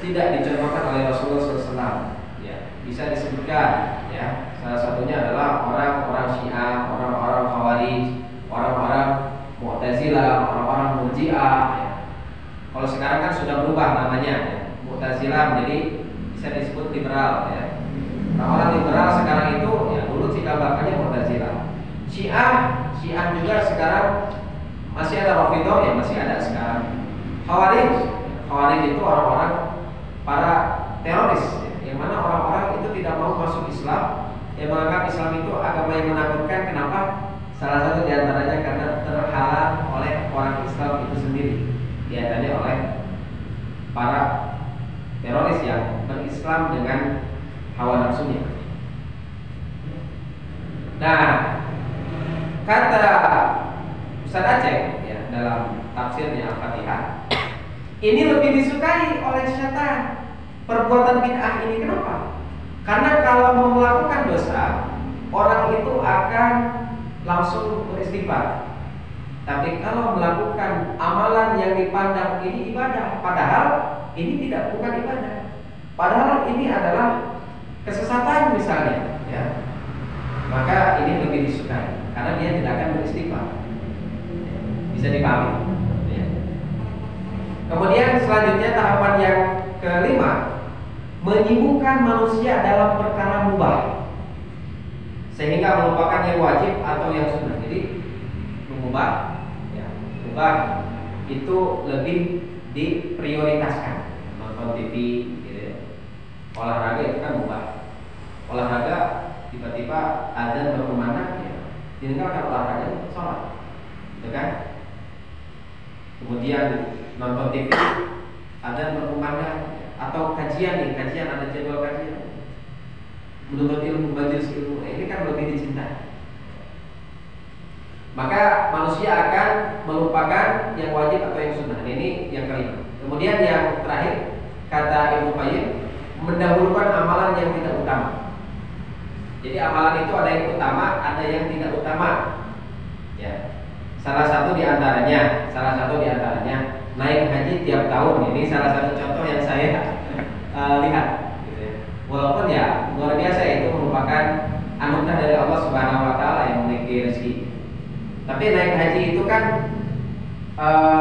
S1: tidak dicontohkan oleh Rasulullah SAW. Ya, bisa disebutkan, ya, salah satunya adalah orang-orang Syiah, orang-orang Khawarij, orang-orang Mu'tazilah, orang-orang Murji'ah. Ya. Kalau sekarang kan sudah berubah namanya, ya. Mu'tazilah jadi bisa disebut liberal. Ya. Orang liberal sekarang itu, ya, dulu cikal bakalnya Mu'tazilah. Syiah juga sekarang masih ada Rafidhah, ya masih ada sekarang. Khawarij itu orang-orang para teroris, ya, yang mana orang-orang itu tidak mau masuk Islam, yang menganggap Islam itu agama yang menakutkan. Kenapa? Salah satu diantaranya karena terhalang oleh orang Islam itu sendiri, diantaranya oleh para teroris yang berislam dengan hawa nafsunya. Nah, kata Ustaz Aceh, ya, dalam tafsirnya Al-Fatihah, ini lebih disukai oleh syaitan perbuatan bid'ah ini. Kenapa? Karena kalau melakukan dosa, orang itu akan langsung beristighfar. Tapi kalau melakukan amalan yang dipandang ini ibadah, padahal ini bukan ibadah. Padahal ini adalah kesesatan misalnya, ya, maka ini lebih disukai karena dia tidak akan beristighfar. Bisa dipahami, ya. Kemudian selanjutnya tahapan yang kelima, menyibukkan manusia dalam perkara mubah sehingga melupakan yang wajib atau yang sunnah. Jadi mengubah, ya, mubah itu lebih diprioritaskan. Nonton TV, olahraga itu kan mubah. Olahraga tiba-tiba azan berkumandang, ya, tinggalkan olahraga, sholat, gitu kan? Kemudian nonton TV, azan berkumandang, atau kajian ada jadwal kajian, menuntut ilmu, majelis ilmu, ini kan lebih dicintai. Maka manusia akan melupakan yang wajib atau yang sunnah. Ini yang kelima. Kemudian yang terakhir, kata Ibnu Qayyim, mendahulukan amalan yang tidak utama. Jadi amalan itu ada yang utama, ada yang tidak utama. Ya. Salah satu diantaranya naik haji tiap tahun. Ini salah satu contoh yang saya lihat. Gitu ya. Walaupun ya luar biasa, itu merupakan anugerah dari Allah Subhanahu Wa Taala yang memiliki rezeki. Tapi naik haji itu kan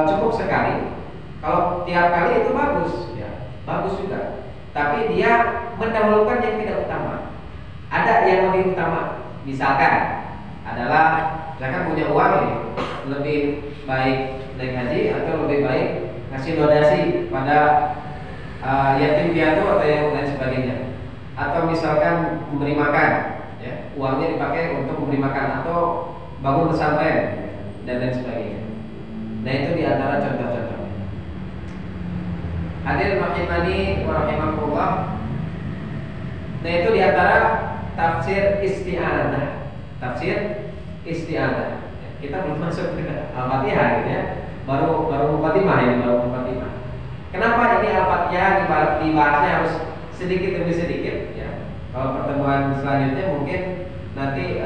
S1: cukup sekali. Kalau tiap kali itu bagus, ya, bagus juga. Tapi dia mendahulukan yang tidak utama. Ada yang lebih utama. Misalkan adalah misalkan punya uang ini, lebih baik naik haji atau lebih baik ngasih donasi pada yatim piatu atau yang lain sebagainya. Atau misalkan memberi makan, ya, uangnya dipakai untuk memberi makan atau bangun pesantren dan lain sebagainya. Nah, itu diantara contoh-contohnya. Hadirin rahimani wa rahimakumullah. Nah, itu diantara tafsir isti'adah. Kita belum masuk ke Al-Fatihah, gitu ya. Baru Muqaddimah ini, baru Muqaddimah. Kenapa ini Al-Fatihah dibahasnya harus sedikit demi sedikit, ya. Kalau pertemuan selanjutnya mungkin nanti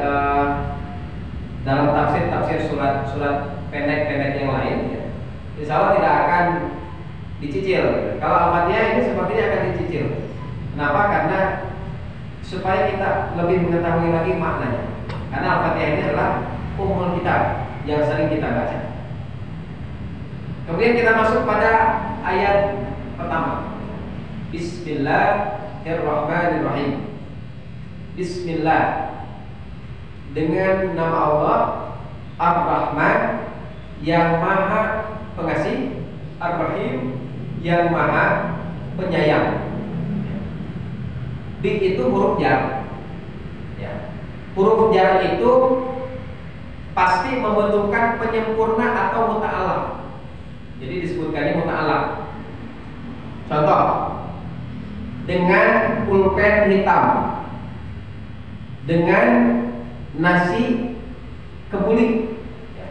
S1: dalam tafsir surat pendek-pendek yang lain, ya, insya Allah tidak akan dicicil. Kalau Al-Fatihah ini sepertinya akan dicicil. Kenapa? Karena supaya kita lebih mengetahui lagi maknanya. Karena Al-Fatihah ini adalah ummul kitab yang sering kita baca. Kemudian kita masuk pada ayat pertama. Bismillahirrahmanirrahim. Bismillah, dengan nama Allah Ar-Rahman yang Maha Pengasih, Ar-Rahim yang Maha Penyayang. Bi itu huruf jar, ya. Huruf jar itu pasti membutuhkan penyempurna atau muta'alam. Jadi disebutkannya muta'alaq. Contoh, dengan pulpen hitam, dengan nasi kebuli, ya.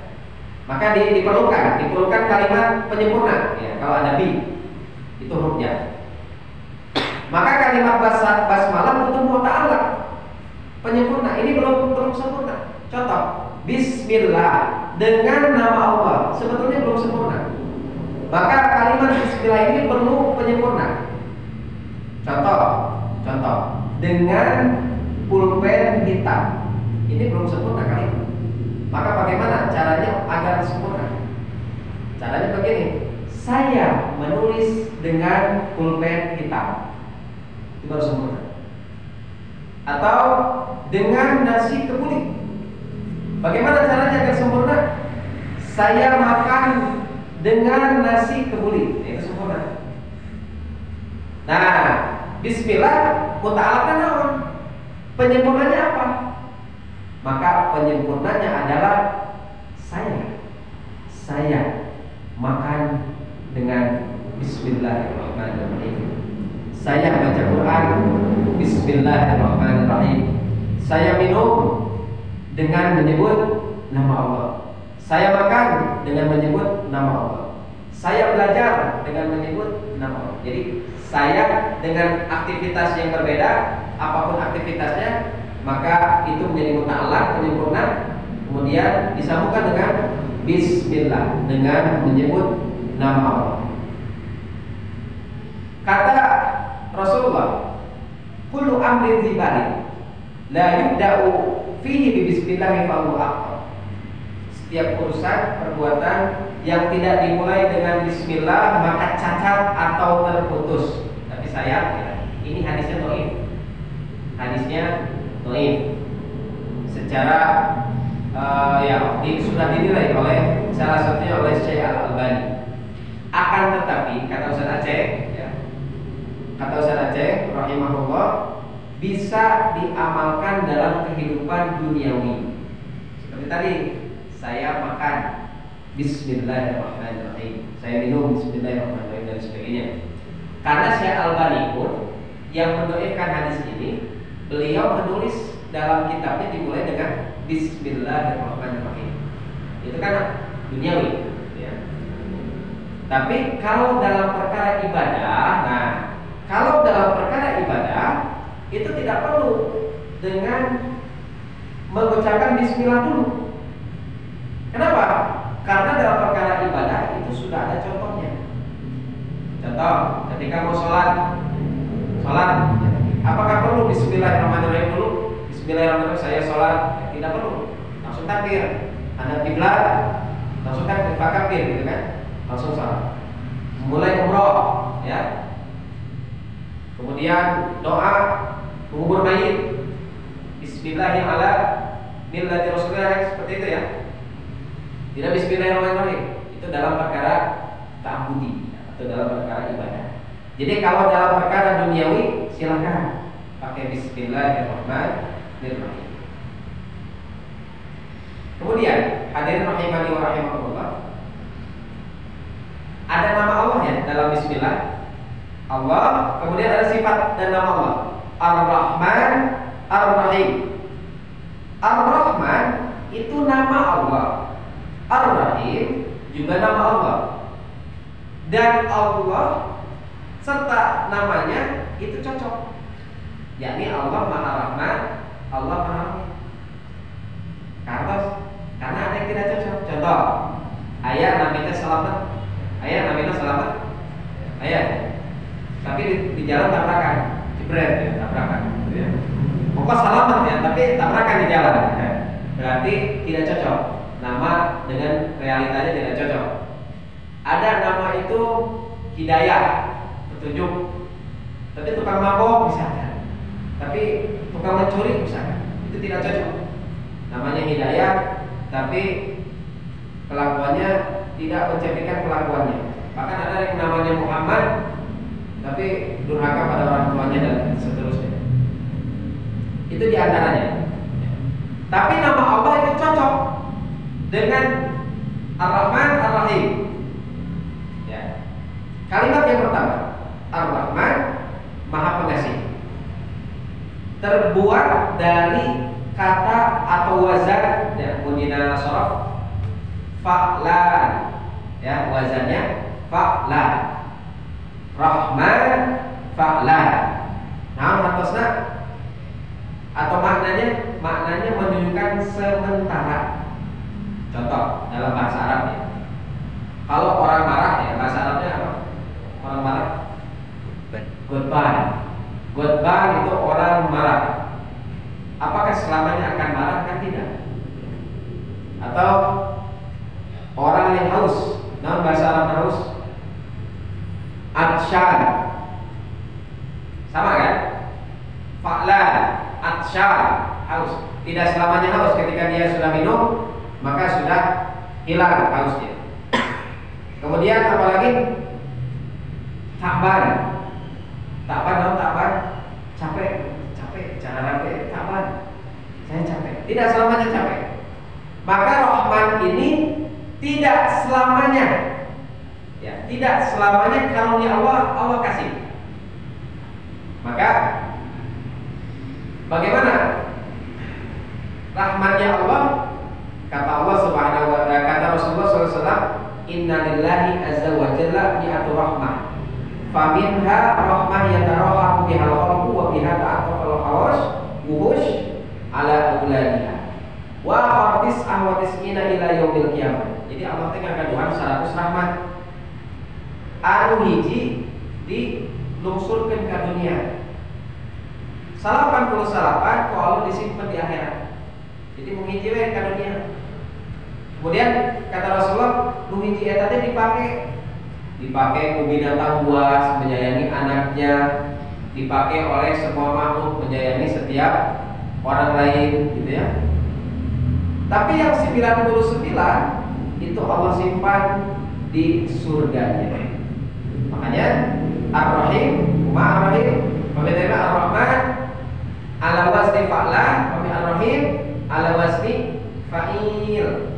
S1: Maka diperlukan kalimat penyempurna. Ya, kalau ada bi, itu hurufnya. Maka kalimat basmalah itu muta'alaq, penyempurna. Ini belum sempurna. Contoh, Bismillah, dengan nama Allah, sebetulnya belum sempurna. Maka kalimat Bismillah ini perlu penyempurna. Contoh, dengan pulpen hitam, ini belum sempurna kalimat. Maka bagaimana caranya agar sempurna? Caranya begini: saya menulis dengan pulpen hitam, itu baru sempurna. Atau dengan nasi kebuli, bagaimana caranya agar sempurna? Saya makan dengan nasi kebuli, itu sempurna. Nah, Bismillah muta'alaqan naon? Penyempurnanya apa? Maka penyempurnanya adalah saya makan dengan Bismillahirrahmanirrahim. Saya baca Quran Bismillahirrahmanirrahim. Saya minum dengan menyebut nama Allah. Saya makan dengan menyebut nama Allah. Saya belajar dengan menyebut nama Allah. Jadi saya dengan aktivitas yang berbeda, apapun aktivitasnya, maka itu menjadi muta'alaq, penyempurna. Kemudian disambungkan dengan Bismillah, dengan menyebut nama Allah. Kata Rasulullah, kullu amrin dzibari la yubda'u fihi bi bismillah fa huwa aqwa. Setiap urusan perbuatan yang tidak dimulai dengan bismillah maka cacat atau terputus. Tapi ini hadisnya dhaif. Hadisnya dhaif. Secara sudah dinilai oleh salah satunya oleh Syekh Al-Albani. Akan tetapi kata Ustaz Aceh rahimahullah, bisa diamalkan dalam kehidupan duniawi. Seperti tadi, saya makan Bismillahirrahmanirrahim, saya minum Bismillahirrahmanirrahim dan sebagainya. Karena Syekh Albani pun yang mendoakan hadis ini, beliau menulis dalam kitabnya dimulai dengan Bismillahirrahmanirrahim. Itu kan duniawi, ya. Tapi kalau dalam perkara ibadah, kalau dalam perkara ibadah itu tidak perlu dengan mengucapkan bismillah dulu. Kenapa? Karena dalam perkara ibadah itu sudah ada contohnya. Contoh, ketika mau sholat, apakah perlu bismillahirrahmanirrahim dulu? Bismillahirrahmanirrahim, saya sholat, tidak perlu. Langsung takbir, hadap kiblat, langsung takbir, gitu kan? Langsung sholat. Mulai umroh, ya. Kemudian doa mengubur mayit, Bismillahirrahmanirrahim, Rasulullah, seperti itu ya. Tidak Bismillahirrahmanirrahim, itu dalam perkara ta'budi atau dalam perkara ibadah. Jadi kalau dalam perkara duniawi silakan pakai Bismillahirrahmanirrahim. Kemudian hadirin rahimani wa rahimakumullah, ada nama Allah ya dalam Bismillah. Allah, kemudian ada sifat dan nama Allah, Ar-Rahman, Ar-Rahim. Ar-Rahman itu nama Allah, Ar-Rahim juga nama Allah. Dan Allah serta namanya itu cocok, yakni Allah Maha Rahman, Allah Maha Rahim. Karena ada yang tidak cocok. Contoh, ayat namanya selamat, ayat. Tapi di jalan tabrakan, jebret ya, tabrakan, gitu ya. Pokok selamat ya, tapi tabrakan di jalan, ya. Berarti tidak cocok. Nama dengan realitanya tidak cocok. Ada nama itu hidayah, petunjuk, tapi tukang mabok misalkan, tapi tukang mencuri misalkan, itu tidak cocok. Namanya hidayah, tapi kelakuannya tidak mencerminkan kelakuannya. Bahkan ada yang namanya Muhammad, tapi durhaka pada orang tuanya dan seterusnya. Itu diantaranya. Tapi nama Allah itu cocok dengan Ar-Rahman, Ar-Rahim. Kalimat yang pertama, Ar-Rahman, Maha Pengasih, terbuat dari kata atau wazan ya, bunyinya sorof fa'lan ya, wazannya fa'lan. Rahman fa'lan. Nah, maksudnya atau maknanya menunjukkan sementara. Contoh dalam bahasa Arab ya. Kalau orang marah ya, bahasa Arabnya apa? Orang marah goodbye. Goodbye itu orang marah. Apakah selamanya akan marah? Kan tidak. Atau orang yang haus, dalam bahasa Arab haus, atsyan. Sama kan? Fa'lan, atsyan, haus. Tidak selamanya haus. Ketika dia sudah minum, maka sudah hilang hausnya. Kemudian apalagi? Takban. Takban, capek, cara rapi, takban. Saya capek. Tidak selamanya capek. Maka Rahman ini tidak selamanya, ya, tidak selamanya karunia Allah kasih. Maka bagaimana rahmatnya Allah? Kata Allah Subhanahu wa taala, kata Rasulullah SAW, Inna lillahi azza wa jalla mi'atu rahmah, faminha rahmah yatarahamu bihal khalqu wa biha ta'atufal hawash wuhush ala auladiha wa khartis ahwatisina ila yaumil qiyamah. Jadi Allah tengah kaduhan 100 rahmat anu hiji dilungsurkeun ka dunia, 88 ku Allah disimpen di akhirat. Jadi menghiji we ka dunia. Kemudian kata Rasulullah, nu hiji eta teh dipakai ku binatang buas menyayangi anaknya, dipakai oleh semua makhluk menyayangi setiap orang lain, gitu ya. Tapi yang 99 itu Allah simpan di surganya. Makanya Ar-Rahim, Ar-Rahim, pembedanya Ar-Rahman ala wasni fa'lan, Ar-Rahim ala wasni fa'il.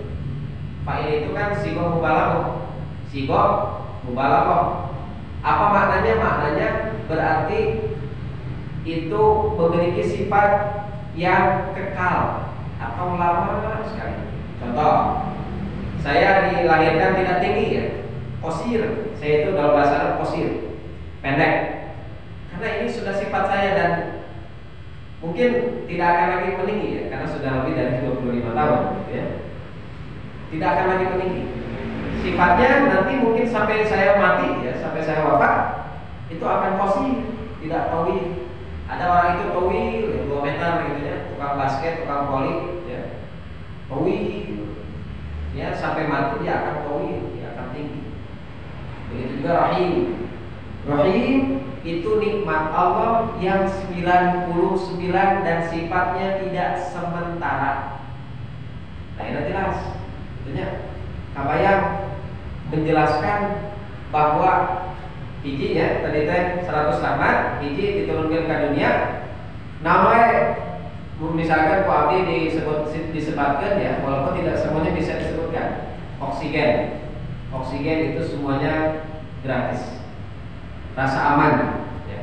S1: Fa'il itu kan sigoh mubalaghah. Apa maknanya? Maknanya berarti itu memiliki sifat yang kekal atau lama sekali. Contoh, saya dilahirkan tidak tinggi ya, qasir. Saya itu dalam bahasa Arab qasir, pendek. Karena ini sudah sifat saya dan mungkin tidak akan lagi meninggi ya, karena sudah lebih dari 25 tahun gitu ya. Tidak akan lagi meninggi. Sifatnya nanti mungkin sampai saya mati ya, sampai saya wafat itu akan qasir, tidak tawil. Ada orang itu tawil ya, 2 meter gitu ya, tukang basket, tukang voli ya. Tawil. Ya, sampai mati dia akan tawil, dia akan tinggi. Begitu juga Rahim. Rahim itu nikmat Allah yang 99 dan sifatnya tidak sementara. Nah, ini jelas. Tentunya kabayang menjelaskan bahwa hiji ya, tadi teh 100 rahmat, hiji diturunkan ke dunia. Namanya misalkan ku abdi disebutkan ya, walaupun tidak semuanya bisa disebutkan. Oksigen. Oksigen itu semuanya gratis. Rasa aman ya.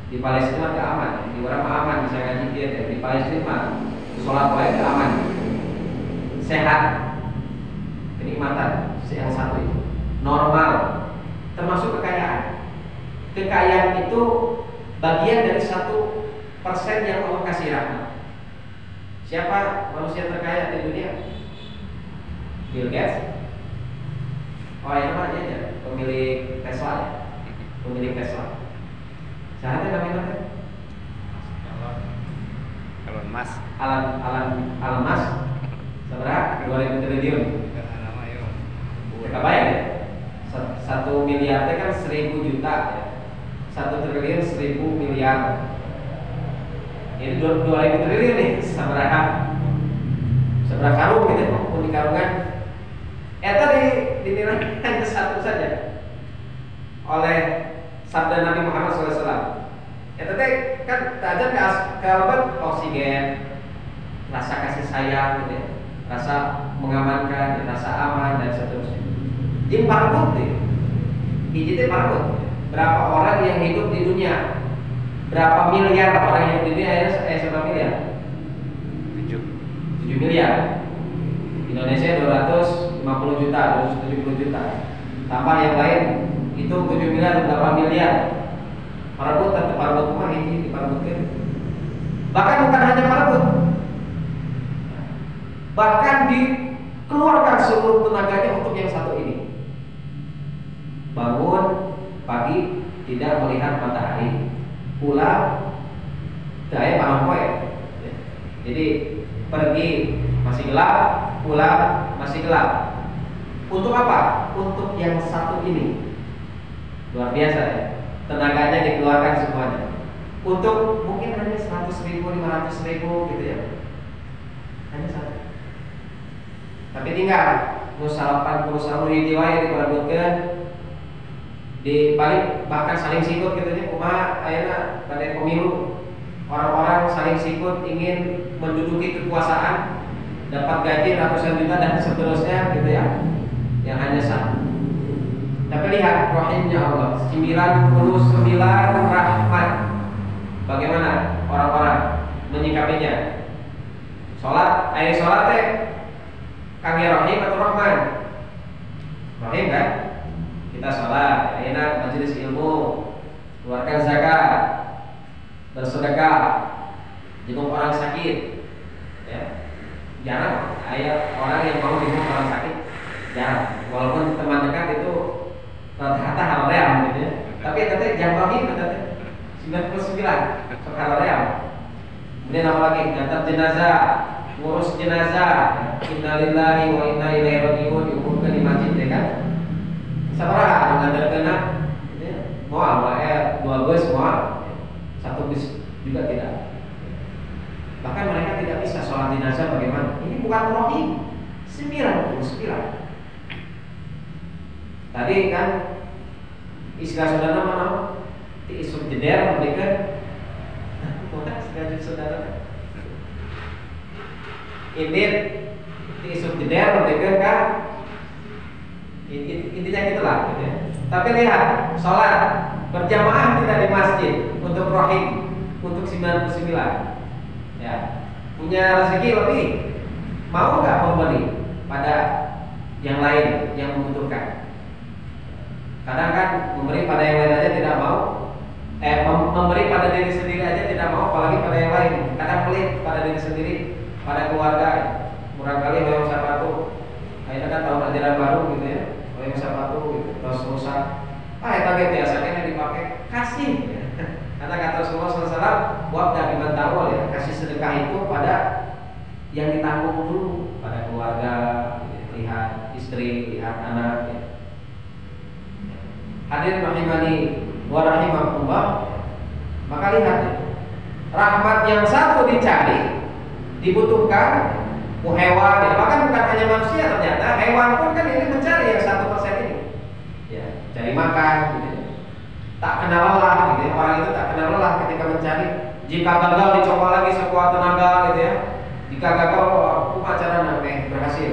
S1: Di Palestina gak aman, di orang aman bisa ngaji dia ya. Di Palestina sholat wae gak aman. Sehat, kenikmatan yang satu itu normal, termasuk kekayaan. Kekayaan itu bagian dari 1% yang Allah kasih rahmat. Siapa manusia terkaya di dunia? Bill Gates. Oh yang mana aja, pemilik Tesla ya, pemilik Tesla. Siapa namanya?
S2: Elon Musk.
S1: Elon Musk. Seberapa? 2.000 triliun. Kebayang ya? 1 miliar itu kan 1.000 juta ya. 1 triliun 1.000 miliar. Ini 2.000 triliun nih. Seberapa karung gitu, mau dikarungan. Eta dinilai hanya 1 saja oleh sabda Nabi Muhammad SAW. Eta teh kan tajam ke oksigen, rasa kasih sayang gitu ya, rasa mengamankan, rasa aman dan seterusnya. Yang paling penting Hiji teh parabot. Berapa orang yang hidup di dunia? Berapa miliar orang yang hidup di dunia? Berapa miliar? 7 miliar. Indonesia 250 juta, 270 juta. Tambah yang lain itu 7 miliar, berapa miliar? Parabot atau parabot rumah hiji diparabotkeun. Bahkan bukan hanya parabot. Bahkan dikeluarkan seluruh tenaganya untuk yang satu ini. Bangun pagi tidak melihat matahari, pulang daya panon poe. Jadi pergi masih gelap, pulang masih gelap. Untuk apa? Untuk yang satu ini. Luar biasa ya. Tenaganya dikeluarkan semuanya. Untuk mungkin hanya 100.000, 500.000 gitu ya. Hanya satu. Tapi tinggal musal 40 sahur di diwae diparabutkeun di balik bahkan saling sikut gitu ya. Kumaha ayeuna pada pemilu orang-orang saling sikut ingin menduduki kekuasaan, dapat gaji ratusan juta dan seterusnya gitu ya. Yang hanya satu. Tapi lihat rahimnya Allah, 99 rahmat. Bagaimana orang-orang menyikapinya? Sholat teh kangge rahim atau rahman? Rahim kan? Kita sholat, enak majelis ilmu, keluarkan zakat, bersedekah, jenguk orang sakit. Ya. Jarang ayat orang yang mau jenguk orang sakit. Jarang. Walaupun teman dekat itu rata-rata hal-hal gitu ya. Tapi katanya jam rahim katanya 99 sekarang real. Kemudian apa lagi? Ngantar jenazah, ngurus jenazah. Innalillahi wa inna ilaihi raji'un diukurkan di masjid ya kan? Sabaraha ngantar kena moal dua bus moal. Satu bus juga tidak. Bahkan mereka tidak bisa sholat jenazah bagaimana? Ini bukan rohim 99. Tadi kan istilah saudara mana? Isuk jeder memberikan bukan sekali saudara ini isuk jeder memberikan kan intinya gitulah gitu ya. Tapi lihat sholat berjamaah tidak di masjid untuk rohim untuk 99 ya punya rezeki lebih mau nggak memberi pada yang lain yang membutuhkan. Kadang kan memberi pada yang lain aja tidak mau. Memberi pada diri sendiri aja tidak mau, apalagi pada yang lain. Kadang pelit pada diri sendiri, pada keluarga. Murah kali hoyong sapatu. Akhirnya kan tahun ajaran baru gitu ya. Hoyong sapatu gitu, terus rusak. Eta ge biasanya dipakai kasih. Kata Rasulullah SAW, wabda biman tawal ya, kasih sedekah itu pada yang ditanggung dulu, pada keluarga, lihat istri, lihat anak. Ya. Hadirin rahimani wa rahimakumullah. Maka lihat rahmat yang satu dicari, dibutuhkan hewan ya. Bahkan bukan hanya manusia, ternyata hewan pun kan ini mencari yang 1% ini ya, cari makan gitu ya. Tak kenal lelah gitu ya. Orang itu tak kenal lelah ketika mencari. Jika gagal dicoba lagi sekuat tenaga gitu ya. Jika gagal upacara namanya berhasil.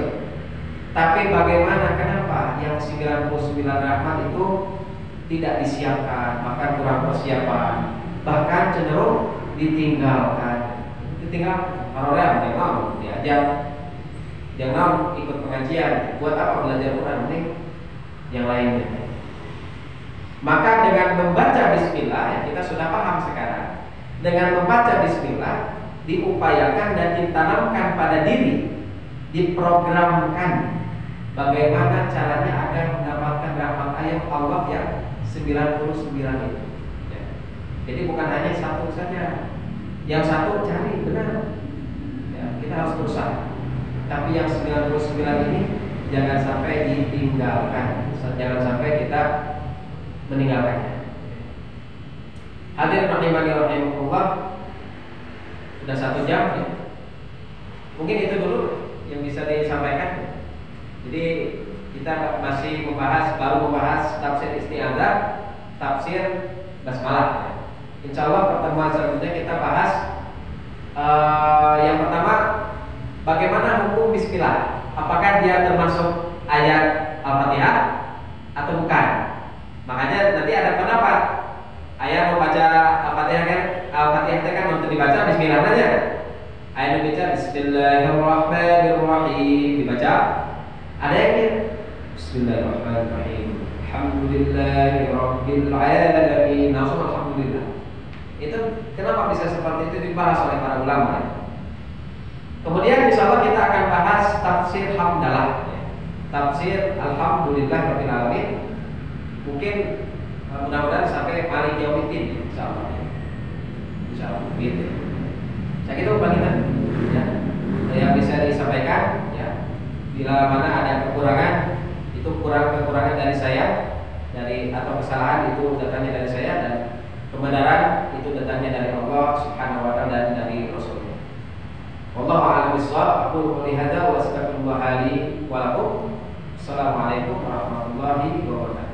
S1: Tapi bagaimana, kenapa yang 99 rahmat itu tidak disiapkan, bahkan kurang persiapan, bahkan cenderung ditinggalkan. Orang yang mau diajak, yang mau ikut pengajian, buat apa belajar Quran ini, yang lainnya. Maka dengan membaca Bismillah, ya kita sudah paham sekarang. Dengan membaca Bismillah diupayakan dan ditanamkan pada diri, diprogramkan bagaimana caranya agar mendapatkan rahmat ayat Allah yang 99 itu ya. Jadi bukan hanya satu saja. Yang satu cari benar ya, kita harus berusaha. Tapi yang 99 ini jangan sampai ditinggalkan, jangan sampai kita meninggalkannya. Hadirin rahimani rahimakumullah, sudah 1 jam ya. Mungkin itu dulu yang bisa disampaikan. Jadi kita masih baru membahas tafsir isti'adzah, tafsir basmalah. Insya Allah pertemuan selanjutnya kita bahas yang pertama, bagaimana hukum Bismillah. Apakah dia termasuk ayat Al-Fatihah atau bukan? Makanya nanti ada pendapat. Ayah mau baca Al-Fatihah kan? Al-Fatihah kan untuk dibaca Bismillah aja. Ayah dibaca Bismillahirrahmanirrahim dibaca. Ada yang Bismillahirrahmanirrahim. Alhamdulillahirabbil alamin. Langsung alhamdulillah. Itu kenapa bisa seperti itu dibahas oleh para ulama ya? Kemudian insyaallah kita akan bahas tafsir hamdalah ya. Tafsir alhamdulillahirabbil alamin. Mungkin mudah-mudahan sampai Malik Yaumiddin insyaallah. Insyaallah gitu. Saya kira kita ya. Yang bisa disampaikan ya. Bila mana ada kekurangan itu kekurangan dari saya atau kesalahan itu datangnya dari saya dan kebenaran itu datangnya dari Allah Subhanahu wa taala dan dari Rasulnya. Wallahu a'lam bishawab. Aku qouli hadza wa astaghfirullah li wa lakum. Assalamualaikum warahmatullahi wabarakatuh.